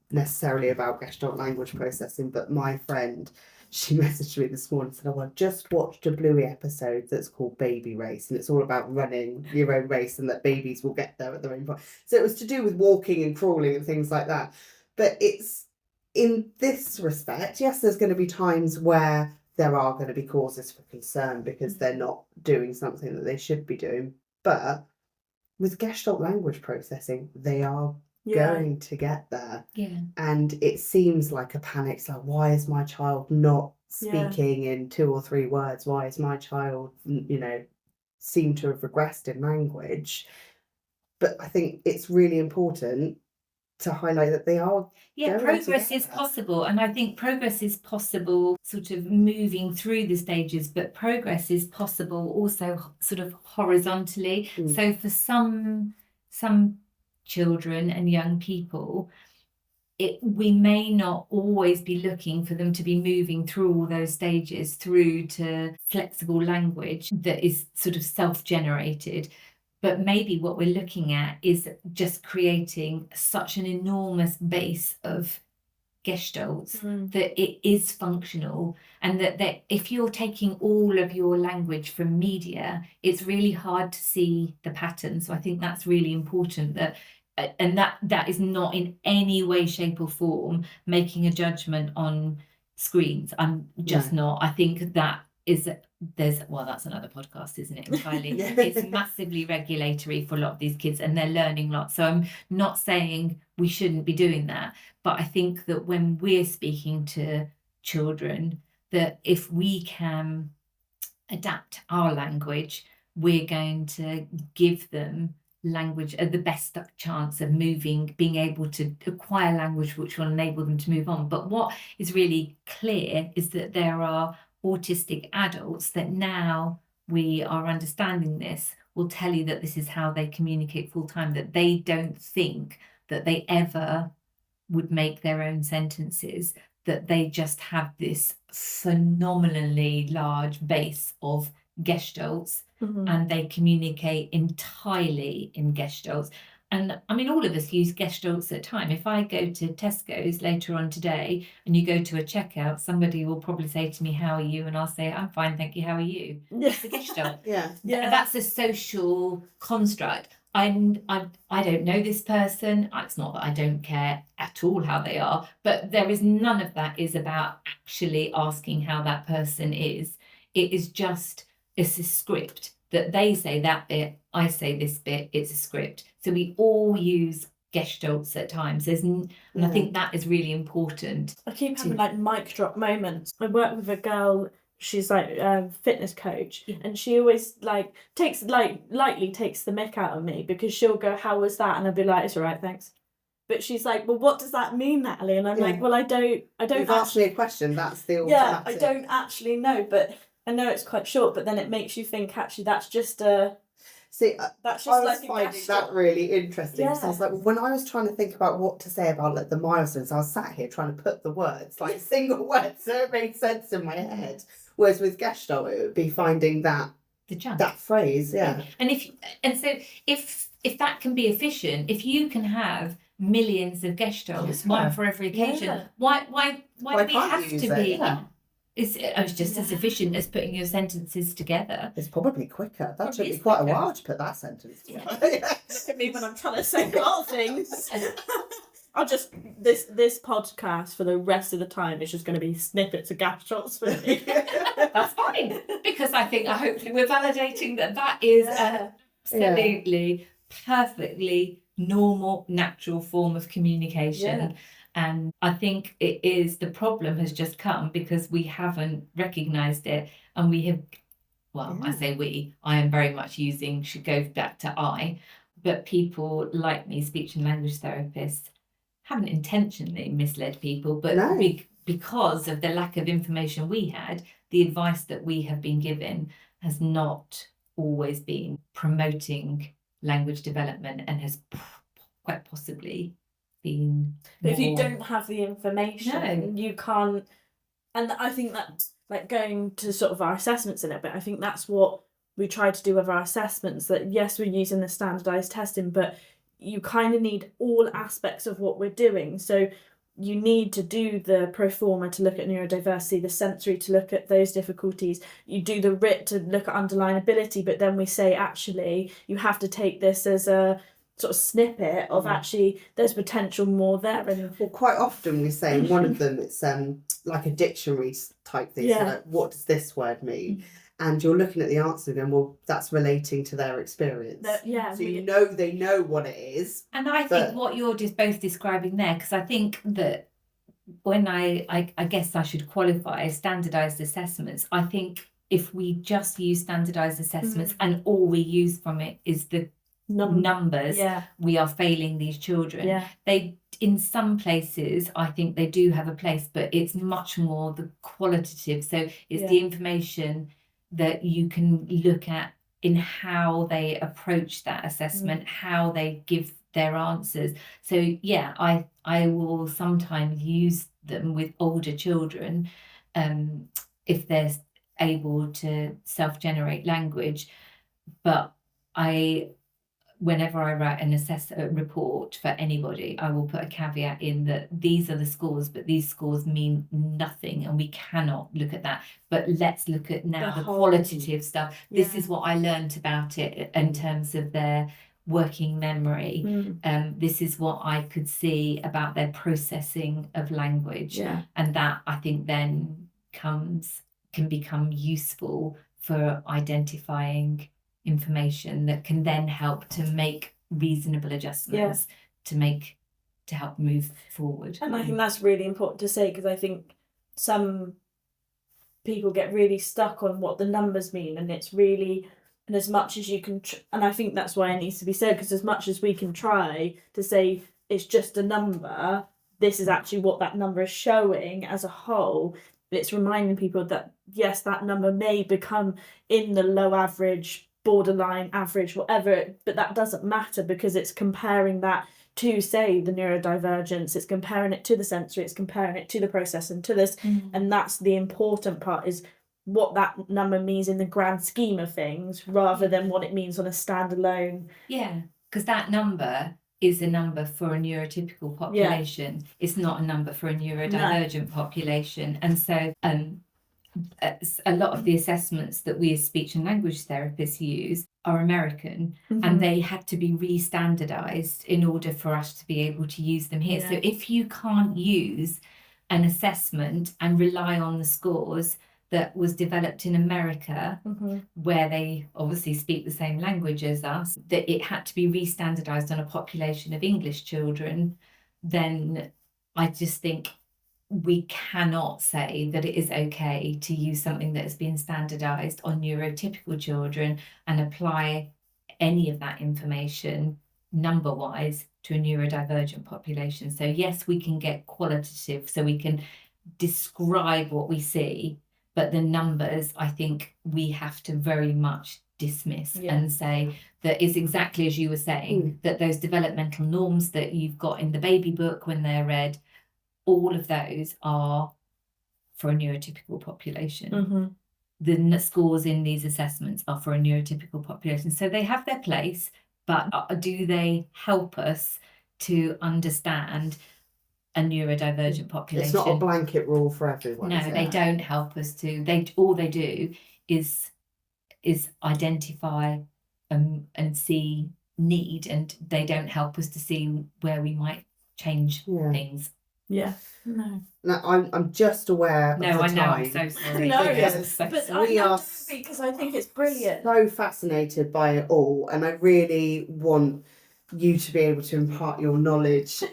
necessarily about Gestalt language processing, but my friend, she messaged me this morning and said, I just watched a Bluey episode that's called Baby Race, and it's all about running your own race and that babies will get there at their own point. So it was to do with walking and crawling and things like that. But it's in this respect, yes, there's going to be times where there are going to be causes for concern because they're not doing something that they should be doing. But with Gestalt language processing, they are going to get there. And it seems like a panic. It's like, why is my child not speaking in 2 or 3 words? Why is my child, seem to have regressed in language? But I think it's really important to highlight that they are progress is possible, and I think progress is possible sort of moving through the stages, but progress is possible also sort of horizontally. So for some children and young people, we may not always be looking for them to be moving through all those stages through to flexible language that is sort of self-generated. But maybe what we're looking at is just creating such an enormous base of gestalts that it is functional, and that if you're taking all of your language from media, it's really hard to see the pattern. So I think that's really important, that is not in any way, shape or form making a judgment on screens. I'm just not. I think that is that's another podcast, isn't it, entirely? It's massively regulatory for a lot of these kids, and they're learning lots. So I'm not saying we shouldn't be doing that, but I think that when we're speaking to children, that if we can adapt our language, we're going to give them language the best chance of being able to acquire language which will enable them to move on. But what is really clear is that there are autistic adults that, now we are understanding this, will tell you that this is how they communicate full time, that they don't think that they ever would make their own sentences, that they just have this phenomenally large base of gestalts, and they communicate entirely in gestalts. And I mean, all of us use gestalts at time. If I go to Tesco's later on today and you go to a checkout, somebody will probably say to me, "How are you?" And I'll say, "I'm fine, thank you. How are you?" It's a gestalt. That's a social construct. I don't know this person. It's not that I don't care at all how they are, but there is none of that is about actually asking how that person is. It is just, it's a script that they say that bit, I say this bit, it's a script. So we all use gestalts at times. And I think that is really important. I keep having like mic drop moments. I work with a girl, she's like a fitness coach, and she always like lightly takes the mick out of me, because she'll go, "How was that?" And I'll be like, "It's all right, thanks." But she's like, "Well, what does that mean, Natalie?" And I'm like, "Well, I don't You've asked me a question, that's the automatic. I don't actually know, but I know it's quite short, but then it makes you think, actually, that's just a... See, that's just I was like finding that really interesting. So I was like, when I was trying to think about what to say about like the milestones, I was sat here trying to put the words, like single words, so it made sense in my head. Whereas with Gestalt, it would be finding that phrase, And if that can be efficient, if you can have millions of gestalts, one for every occasion, why do they have to be? It's just as efficient as putting your sentences together. It's probably quicker. That took me quite a while to put that sentence together. Look at me when I'm trying to say all things. I'll just this podcast for the rest of the time is just going to be snippets of gestalts for me. That's fine, because hopefully we're validating that is absolutely perfectly normal, natural form of communication. And I think the problem has just come because we haven't recognised it, and we have, I say we, I am very much should go back to I, but people like me, speech and language therapists, haven't intentionally misled people, but because of the lack of information we had, the advice that we have been given has not always been promoting language development, and has quite possibly been But if you don't have the information, you can't. And I think that, like, going to sort of our assessments a little bit, I think that's what we try to do with our assessments, that yes, we're using the standardized testing, but you kind of need all aspects of what we're doing. So you need to do the pro forma to look at neurodiversity, the sensory to look at those difficulties. You do the RIT to look at underlying ability, but then we say, actually, you have to take this as a sort of snippet of actually there's potential more there. And quite often we say in one of them it's like a dictionary type thing. So like, what does this word mean? And you're looking at the answer and well, that's relating to their experience. So they know what it is. And I think what you're just both describing there, because I think that when I guess I should qualify standardized assessments, I think if we just use standardized assessments and all we use from it is the numbers, we are failing these children. They, in some places, I think they do have a place, but it's much more the qualitative. So it's the information that you can look at in how they approach that assessment, how they give their answers. So I will sometimes use them with older children if they're able to self-generate language, but I whenever I write an assessment report for anybody, I will put a caveat in that these are the scores, but these scores mean nothing and we cannot look at that. But let's look at now the qualitative stuff. This is what I learned about it in terms of their working memory. This is what I could see about their processing of language. And that, I think, then can become useful for identifying information that can then help to make reasonable adjustments to help move forward. And I think that's really important to say, because I think some people get really stuck on what the numbers mean, and it's really, and as much as you can and I think that's why it needs to be said, because as much as we can try to say it's just a number, this is actually what that number is showing as a whole. It's reminding people that yes, that number may become in the low average, borderline average, whatever, but that doesn't matter, because it's comparing that to, say, the neurodivergence, it's comparing it to the sensory, it's comparing it to the processing, to this, and that's the important part, is what that number means in the grand scheme of things, rather than what it means on a standalone. Because that number is a number for a neurotypical population. It's not a number for a neurodivergent population. And so a lot of the assessments that we as speech and language therapists use are American, and they had to be re-standardized in order for us to be able to use them here. So if you can't use an assessment and rely on the scores that was developed in America, where they obviously speak the same language as us, that it had to be re-standardized on a population of English children, then I just think we cannot say that it is okay to use something that has been standardized on neurotypical children and apply any of that information number-wise to a neurodivergent population. So yes, we can get qualitative, so we can describe what we see, but the numbers, I think we have to very much dismiss and say that is exactly as you were saying, that those developmental norms that you've got in the baby book when they're read, all of those are for a neurotypical population. The scores in these assessments are for a neurotypical population. So they have their place, but do they help us to understand a neurodivergent population? It's not a blanket rule for everyone. No, they don't help us to. All they do is identify and see need, and they don't help us to see where we might change things. No, I'm just aware. No, of the I know. time. I'm so sorry. But we are because I think it's brilliant. So fascinated by it all, and I really want you to be able to impart your knowledge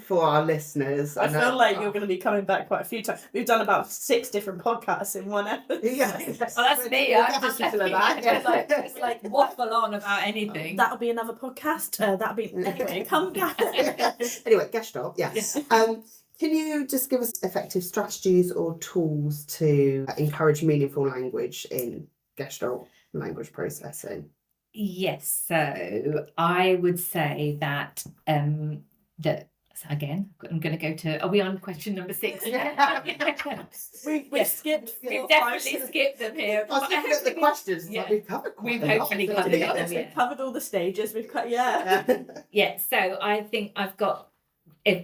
for our listeners. I feel like you're going to be coming back quite a few times. We've done about 6 different podcasts in one episode. Well, that's me. I'm just it's like waffle on about anything. That'll be another podcast. That'll be anyway. Come back. Anyway, Gestalt. Can you just give us effective strategies or tools to encourage meaningful language in Gestalt language processing? Yes. So I would say that again, I'm going to go to. Are we on question number 6? We've skipped. We've definitely skipped them here. I was looking at the questions. Like we've covered. We've hopefully covered them. We've covered all the stages. We've cut. So I think I've got.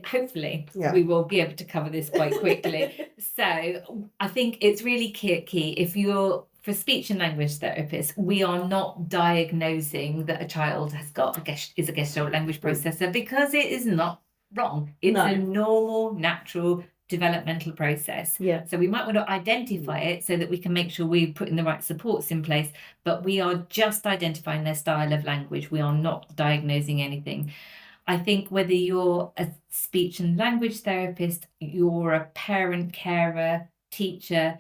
Hopefully, we will be able to cover this quite quickly. So I think it's really key if you're. For speech and language therapists, we are not diagnosing that a child is a Gestalt language processor, because it is not wrong. It's a normal, natural developmental process. So we might want to identify it so that we can make sure we're putting the right supports in place, but we are just identifying their style of language. We are not diagnosing anything. I think whether you're a speech and language therapist, you're a parent, carer, teacher,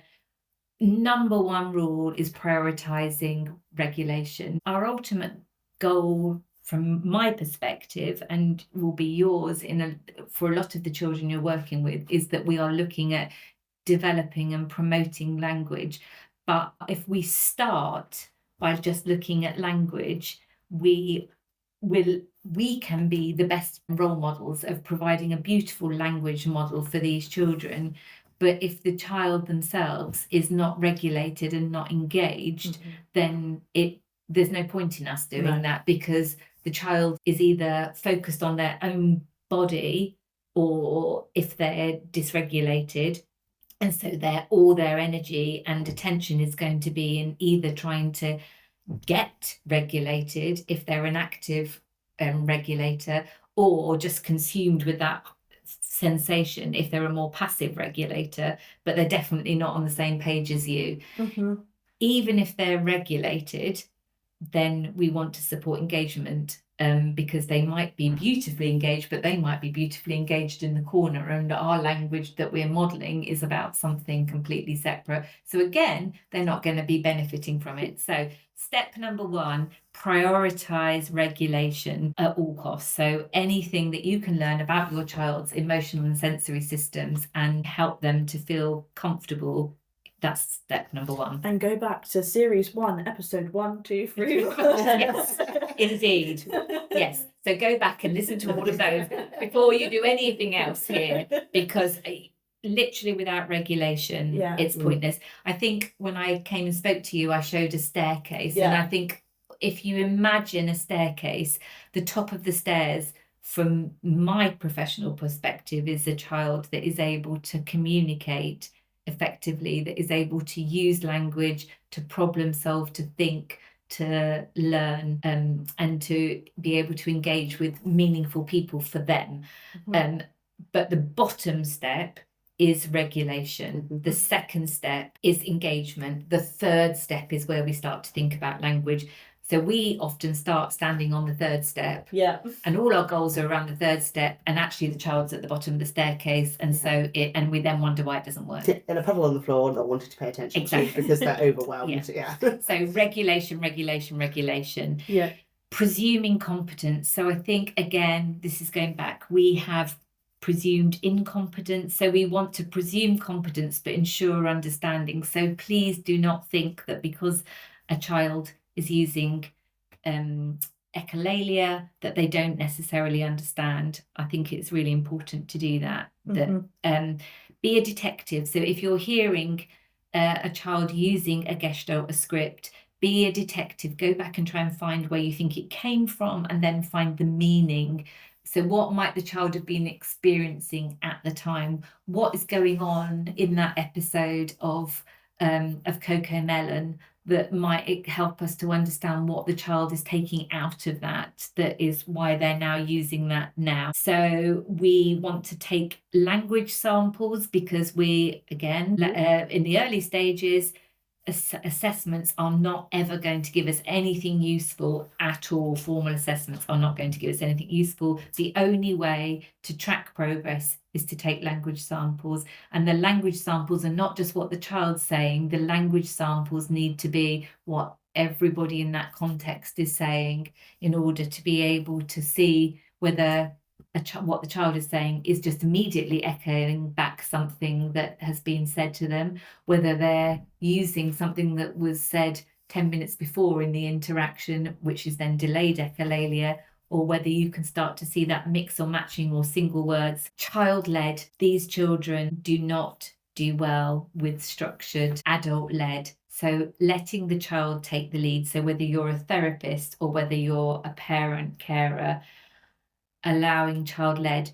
number one rule is prioritizing regulation. Our ultimate goal, from my perspective, and will be yours for a lot of the children you're working with, is that we are looking at developing and promoting language. But if we start by just looking at language, we can be the best role models of providing a beautiful language model for these children. But if the child themselves is not regulated and not engaged, then there's no point in us doing that, because the child is either focused on their own body, or if they're dysregulated, and so all their energy and attention is going to be in either trying to get regulated if they're an active regulator, or just consumed with that sensation if they're a more passive regulator, but they're definitely not on the same page as you. Even if they're regulated, then we want to support engagement, because they might be beautifully engaged, but they might be beautifully engaged in the corner, and our language that we're modelling is about something completely separate. So again, they're not going to be benefiting from it. So step number 1, prioritise regulation at all costs. So anything that you can learn about your child's emotional and sensory systems and help them to feel comfortable, that's step number 1. And go back to series 1, episode 1, 2, 3. Yes, indeed. Yes. So go back and listen to all of those before you do anything else here, because literally without regulation, it's pointless. I think when I came and spoke to you, I showed a staircase, and I think if you imagine a staircase, the top of the stairs, from my professional perspective, is a child that is able to communicate effectively, that is able to use language to problem solve, to think, to learn, and to be able to engage with meaningful people for them. But the bottom step is regulation. The second step is engagement. The third step is where we start to think about language. So we often start standing on the third step, and all our goals are around the third step, and actually the child's at the bottom of the staircase, and and we then wonder why it doesn't work. And a puddle on the floor, not wanting to pay attention to, because they're overwhelmed. So regulation. Presuming competence. So I think, again, this is going back, we have presumed incompetence, so we want to presume competence but ensure understanding. So please do not think that because a child is using echolalia that they don't necessarily understand. I think it's really important to do that. Be a detective. So if you're hearing a child using a Gestalt, a script, be a detective. Go back and try and find where you think it came from, and then find the meaning. So what might the child have been experiencing at the time? What is going on in that episode of Coco Melon that might help us to understand what the child is taking out of that is why they're now using that now. So we want to take language samples, because we, again, in the early stages, assessments are not ever going to give us anything useful at all. Formal assessments are not going to give us anything useful. The only way to track progress is to take language samples, and the language samples are not just what the child's saying. The language samples need to be what everybody in that context is saying, in order to be able to see whether what the child is saying is just immediately echoing back something that has been said to them, whether they're using something that was said 10 minutes before in the interaction, which is then delayed echolalia, or whether you can start to see that mix or matching or single words. Child-led, these children do not do well with structured adult-led. So letting the child take the lead. So whether you're a therapist or whether you're a parent, carer, allowing child-led.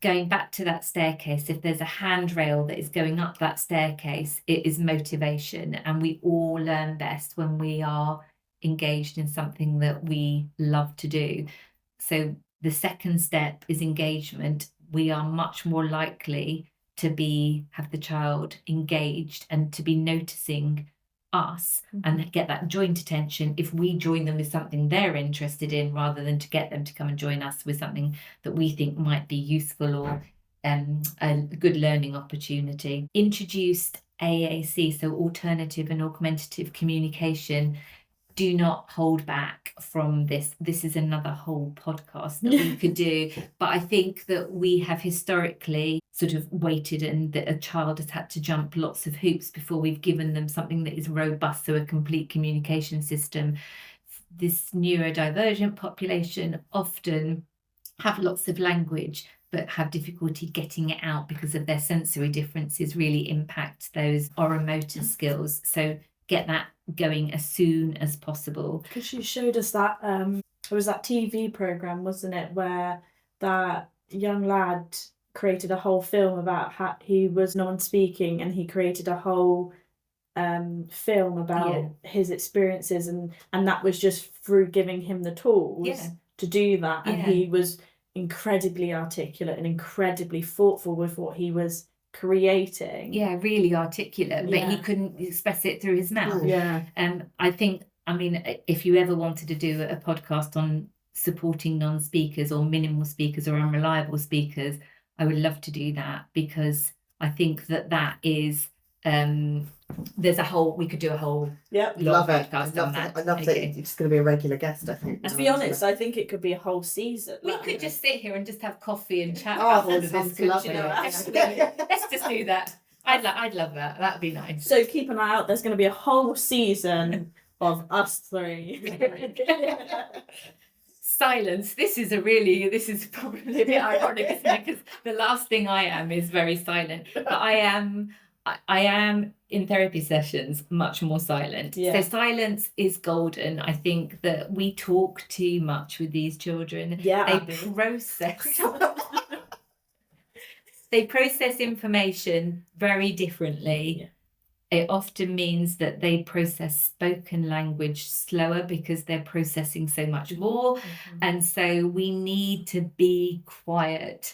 Going back to that staircase, if there's a handrail that is going up that staircase, it is motivation, and we all learn best when we are engaged in something that we love to do. So the second step is engagement. We are much more likely to have the child engaged and to be noticing us and get that joint attention if we join them with something they're interested in, rather than to get them to come and join us with something that we think might be useful or a good learning opportunity. Introduced AAC, so alternative and augmentative communication. Do not hold back from this. This is another whole podcast that we could do. But I think that we have historically sort of waited, and that a child has had to jump lots of hoops before we've given them something that is robust, so a complete communication system. This neurodivergent population often have lots of language, but have difficulty getting it out because of their sensory differences really impact those oromotor skills. So get that going as soon as possible. Because you showed us that It was that TV program, wasn't it, where that young lad created a whole film about how he was non-speaking, and he created a whole film about his experiences, and that was just through giving him the tools to do that, and he was incredibly articulate and incredibly thoughtful with what he was creating. Really articulate, but he couldn't express it through his mouth. I think, I mean, if you ever wanted to do a podcast on supporting non-speakers or minimal speakers or unreliable speakers, I would love to do that, because I think that is there's a whole, we could do a whole love it. podcast on that. I love that you're just going to be a regular guest, I think. To be honest, I think it could be a whole season. We could just sit here and just have coffee and chat about all of this. Let's just do that. I'd love that. That'd be nice. So keep an eye out. There's going to be a whole season of us three. Silence. This is probably a bit ironic, isn't it? Because the last thing I am is very silent. But I am in therapy sessions much more silent. So silence is golden. I think that we talk too much with these children. They process information very differently. It often means that they process spoken language slower because they're processing so much more. And so we need to be quiet.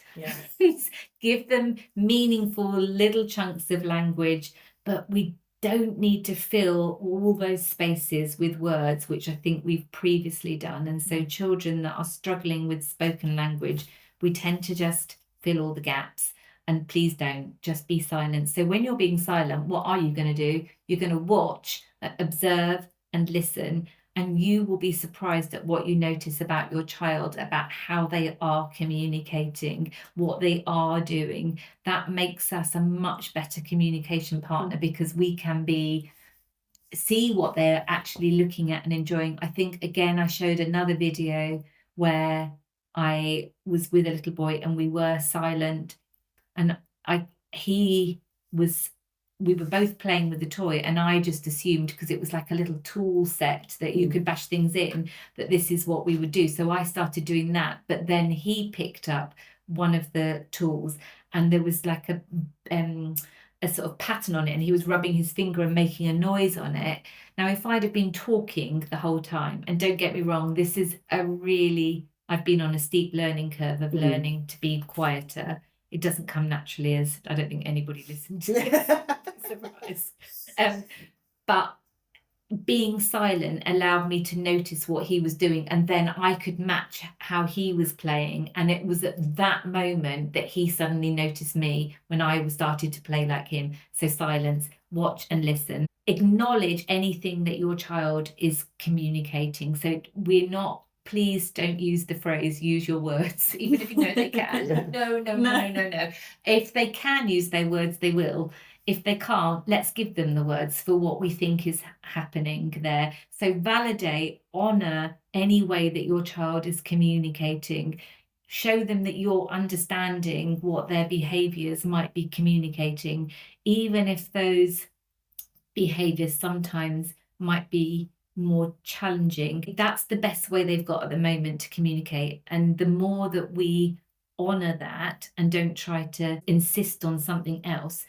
Give them meaningful little chunks of language, but we don't need to fill all those spaces with words, which I think we've previously done. And so children that are struggling with spoken language, we tend to just fill all the gaps. And please don't, just be silent. So when you're being silent, what are you going to do? You're going to watch, observe and listen, and you will be surprised at what you notice about your child, about how they are communicating, what they are doing. That makes us a much better communication partner, because we can see what they're actually looking at and enjoying. I think, again, I showed another video where I was with a little boy and we were silent. And we were both playing with the toy, and I just assumed, because it was like a little tool set that you could bash things in, that this is what we would do. So I started doing that, but then he picked up one of the tools, and there was like a sort of pattern on it, and he was rubbing his finger and making a noise on it. Now, if I'd have been talking the whole time, and don't get me wrong, this is I've been on a steep learning curve of learning to be quieter. It doesn't come naturally, as I don't think anybody listened to this. But being silent allowed me to notice what he was doing, and then I could match how he was playing. And it was at that moment that he suddenly noticed me when I started to play like him. So silence, watch and listen. Acknowledge anything that your child is communicating. So please don't use the phrase, use your words, even if you know they can. No. If they can use their words, they will. If they can't, let's give them the words for what we think is happening there. So validate, honour any way that your child is communicating. Show them that you're understanding what their behaviours might be communicating, even if those behaviours sometimes might be more challenging. That's the best way they've got at the moment to communicate. And the more that we honour that and don't try to insist on something else,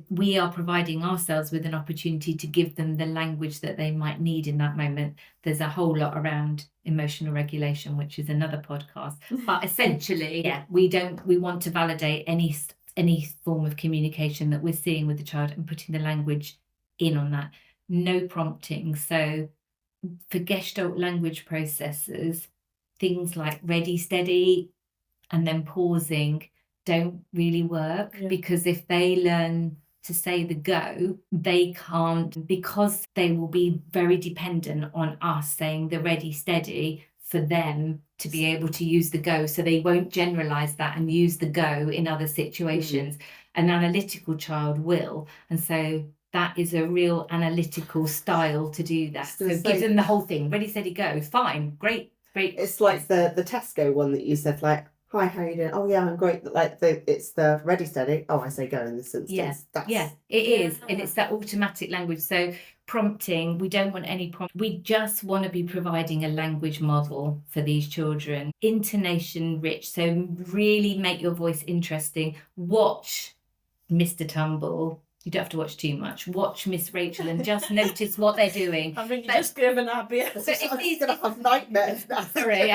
we are providing ourselves with an opportunity to give them the language that they might need in that moment. There's a whole lot around emotional regulation, which is another podcast. But essentially, we want to validate any form of communication that we're seeing with the child and putting the language in on that. No prompting. So for Gestalt language processors, things like ready, steady, and then pausing don't really work, because if they learn to say the go, they can't, because they will be very dependent on us saying the ready, steady for them to be able to use the go. So they won't generalize that and use the go in other situations. An analytical child will. And so that is a real analytical style to do that. So give them the whole thing. Ready, steady, go. Fine. Great. It's like the Tesco one that you said, like, hi, how are you doing? Oh, yeah, I'm great. Like, it's the ready, steady. Oh, I say go in this instance. It is. And it's that automatic language. So prompting. We don't want any prompt. We just want to be providing a language model for these children. Intonation rich. So really make your voice interesting. Watch Mr. Tumble. You don't have to watch too much. Watch Miss Rachel and just notice what they're doing. I think you just given Abby. So I'm going to have nightmares now. Sorry,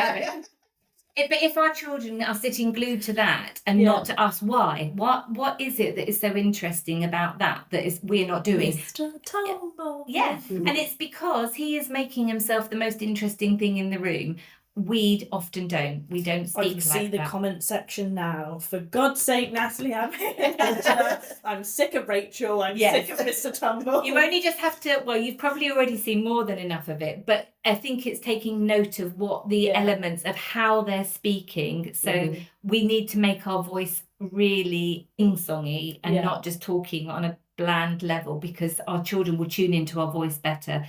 but if our children are sitting glued to that and not to us, why? What is it that is so interesting about that is we're not doing? Mr. Tumble. Yeah, and it's because he is making himself the most interesting thing in the room. We often don't. We don't speak I can like see the that. comment section now. For God's sake, Natalie, I'm sick of Rachel. I'm sick of Mr. Tumble. You only just have to, well, you've probably already seen more than enough of it, but I think it's taking note of what the elements of how they're speaking. So we need to make our voice really sing-songy and not just talking on a bland level, because our children will tune into our voice better.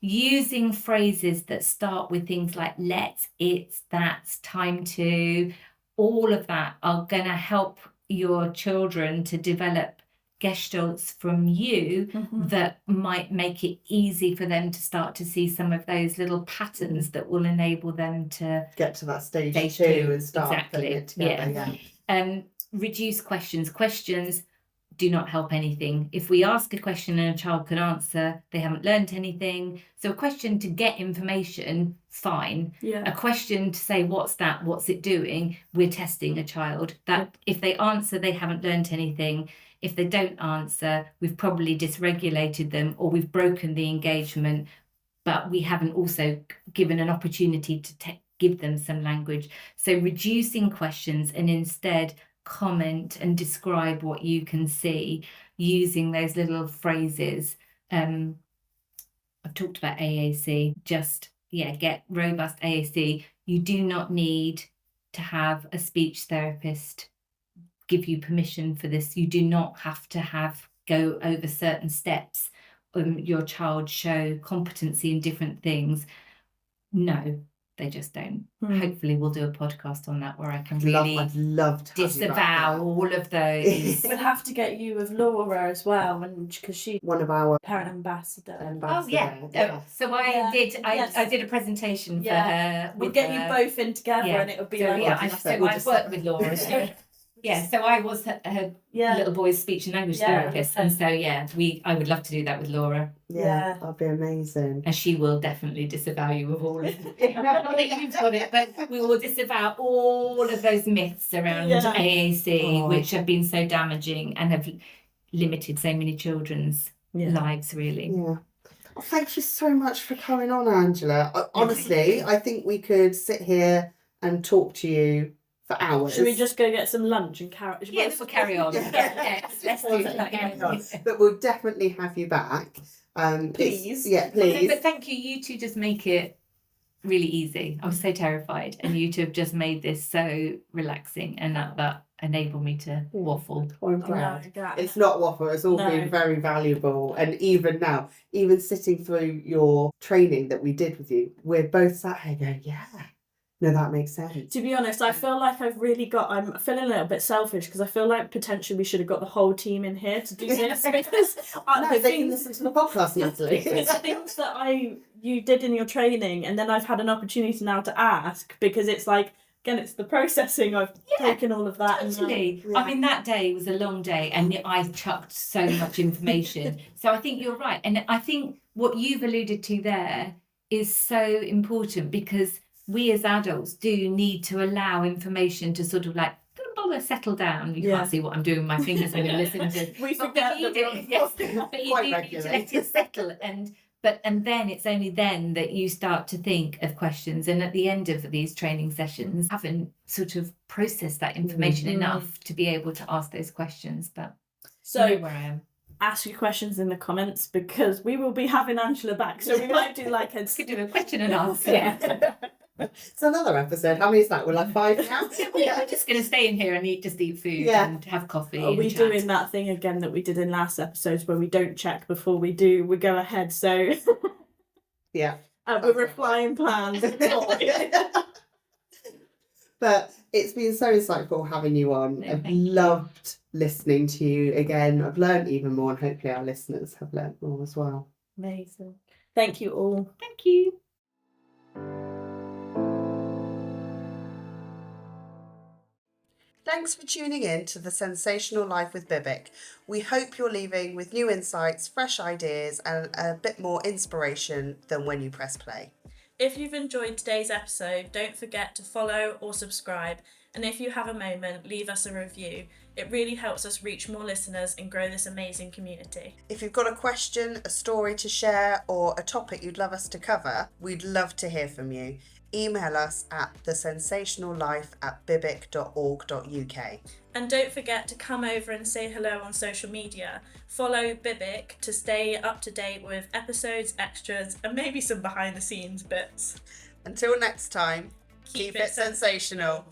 Using phrases that start with things like let's, it's, that's, time to, all of that are going to help your children to develop gestalts from you that might make it easy for them to start to see some of those little patterns that will enable them to get to that stage two and start putting it together. Reduce questions. Questions do not help anything. If we ask a question and a child can answer, they haven't learned anything. So a question to get information, fine. A question to say, what's that? What's it doing? We're testing a child. That if they answer, they haven't learned anything. If they don't answer, we've probably dysregulated them or we've broken the engagement, but we haven't also given an opportunity to give them some language. So reducing questions and instead comment and describe what you can see using those little phrases. I've talked about AAC. Just get robust AAC. You do not need to have a speech therapist give you permission for this. You do not have to go over certain steps. Your child show competency in different things. No, they just don't. Hopefully we'll do a podcast on that where I can really I'd love to disavow all of those. We'll have to get you with Laura as well, because she's one of our parent ambassador. So I did a presentation for her. We'll get you both in together and it'll be I've worked with Laura. So I was her little boy's speech and language therapist, and so I would love to do that with Laura. That'd be amazing. And she will definitely disavow you of all of it. Not that you've got it, but we will disavow all of those myths around AAC, which have been so damaging and have limited so many children's lives, really. Well, thank you so much for coming on, Angela. Honestly, I think we could sit here and talk to you for hours. Should we just go get some lunch and carry? We'll carry on. Let's do that. But we'll definitely have you back. Please. Please. But thank you. You two just make it really easy. I was so terrified, and you two have just made this so relaxing, and that enabled me to waffle. I'm glad. It's not waffle. It's all been very valuable, and even now, even sitting through your training that we did with you, we're both sat here going, no, that makes sense. To be honest, I feel like I'm feeling a little bit selfish because I feel like potentially we should have got the whole team in here to do this. Because they can listen to the podcast, Natalie. It's things that you did in your training, and then I've had an opportunity now to ask, because it's like, again, it's the processing. I've taken all of that. Totally. I mean, that day was a long day, and I chucked so much information. So I think you're right. And I think what you've alluded to there is so important, because we as adults do need to allow information to sort of like settle down. You can't see what I'm doing with my fingers when you listen to. We forget that but you do need to let it settle, and then it's only then that you start to think of questions. And at the end of these training sessions, haven't sort of processed that information enough to be able to ask those questions. But so you know where I am. Ask your questions in the comments, because we will be having Angela back, so we might do like a question and answer. It's another episode. How many is that? We're like 5 now. We're just going to stay in here and eat food and have coffee. Are we doing that thing again that we did in last episodes where we don't check before we go ahead? So we're flying plans. But it's been so insightful having you on. I've loved listening to you again. I've learned even more, and hopefully our listeners have learned more as well. Amazing. Thank you all. Thank you. Thanks for tuning in to The Sensational Life with Bibic. We hope you're leaving with new insights, fresh ideas, and a bit more inspiration than when you press play. If you've enjoyed today's episode, don't forget to follow or subscribe. And if you have a moment, leave us a review. It really helps us reach more listeners and grow this amazing community. If you've got a question, a story to share, or a topic you'd love us to cover, we'd love to hear from you. Email us at thesensationallife@bibic.org.uk. And don't forget to come over and say hello on social media. Follow Bibic to stay up to date with episodes, extras, and maybe some behind the scenes bits. Until next time, keep it sensational.